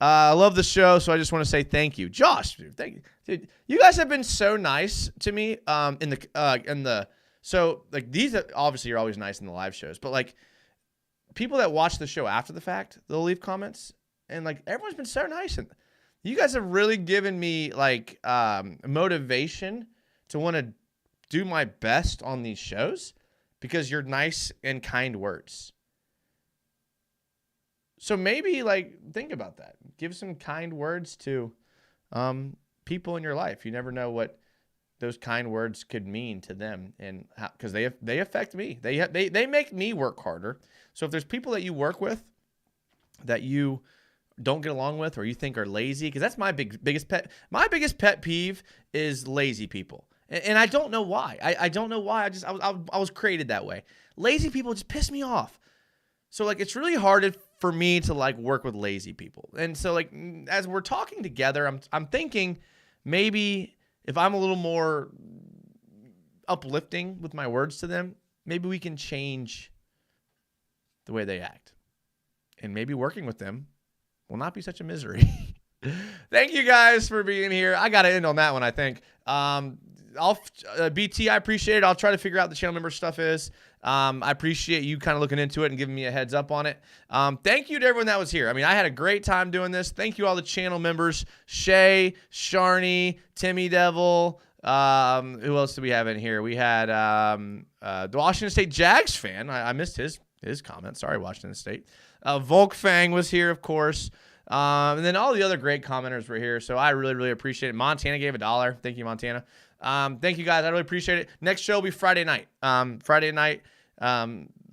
I love the show, so I just want to say thank you. Josh, dude, thank you. Dude, you guys have been so nice to me so like these obviously you're always nice in the live shows, but like people that watch the show after the fact, they'll leave comments and like everyone's been so nice, and you guys have really given me like motivation to want to do my best on these shows because you're nice and kind words. So maybe like think about that. Give some kind words to people in your life. You never know what those kind words could mean to them, and because they affect me. They make me work harder. So if there's people that you work with that you don't get along with or you think are lazy, because that's my biggest pet. My biggest pet peeve is lazy people, and I don't know why. I don't know why. I was created that way. Lazy people just piss me off. So like it's really hard for me to like work with lazy people. And so like as we're talking together, I'm thinking maybe if I'm a little more uplifting with my words to them, maybe we can change the way they act. And maybe working with them will not be such a misery. Thank you guys for being here. I got to end on that one, I think. BT, I appreciate it. I'll try to figure out the channel member stuff is. I appreciate you kind of looking into it and giving me a heads up on it. Thank you to everyone that was here. I mean, I had a great time doing this. Thank you all the channel members. Shay, Sharney, Timmy Devil. Who else do we have in here? We had the Washington State Jags fan. I missed his comment. Sorry, Washington State. Volk Fang was here, of course. And then all the other great commenters were here. So I really, really appreciate it. Montana gave $1. Thank you, Montana. Thank you guys. I really appreciate it. Next show will be Friday night.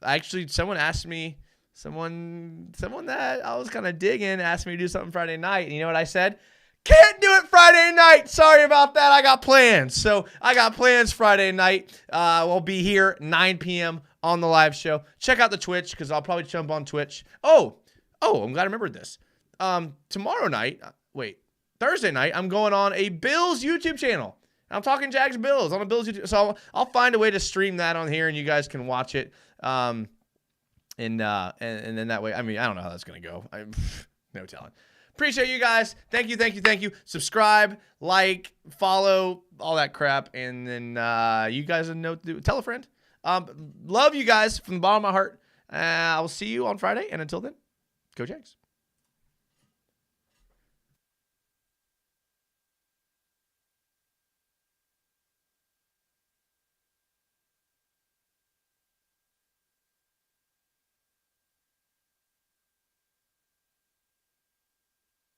Actually, someone asked me, someone that I was kind of digging asked me to do something Friday night. And you know what I said? Can't do it Friday night. Sorry about that. I got plans. So I got plans Friday night. We'll be here 9 p.m. on the live show. Check out the Twitch because I'll probably jump on Twitch. Oh, I'm glad I remembered this. Thursday night, I'm going on a Bills YouTube channel. I'm talking Jags Bills on a Bills YouTube. So I'll find a way to stream that on here and you guys can watch it. And And then that way, I mean, I don't know how that's going to go. No telling. Appreciate you guys. Thank you. Subscribe, like, follow, all that crap. And then you guys know what to do. Tell a friend. Love you guys from the bottom of my heart. I will see you on Friday. And until then, go Jags.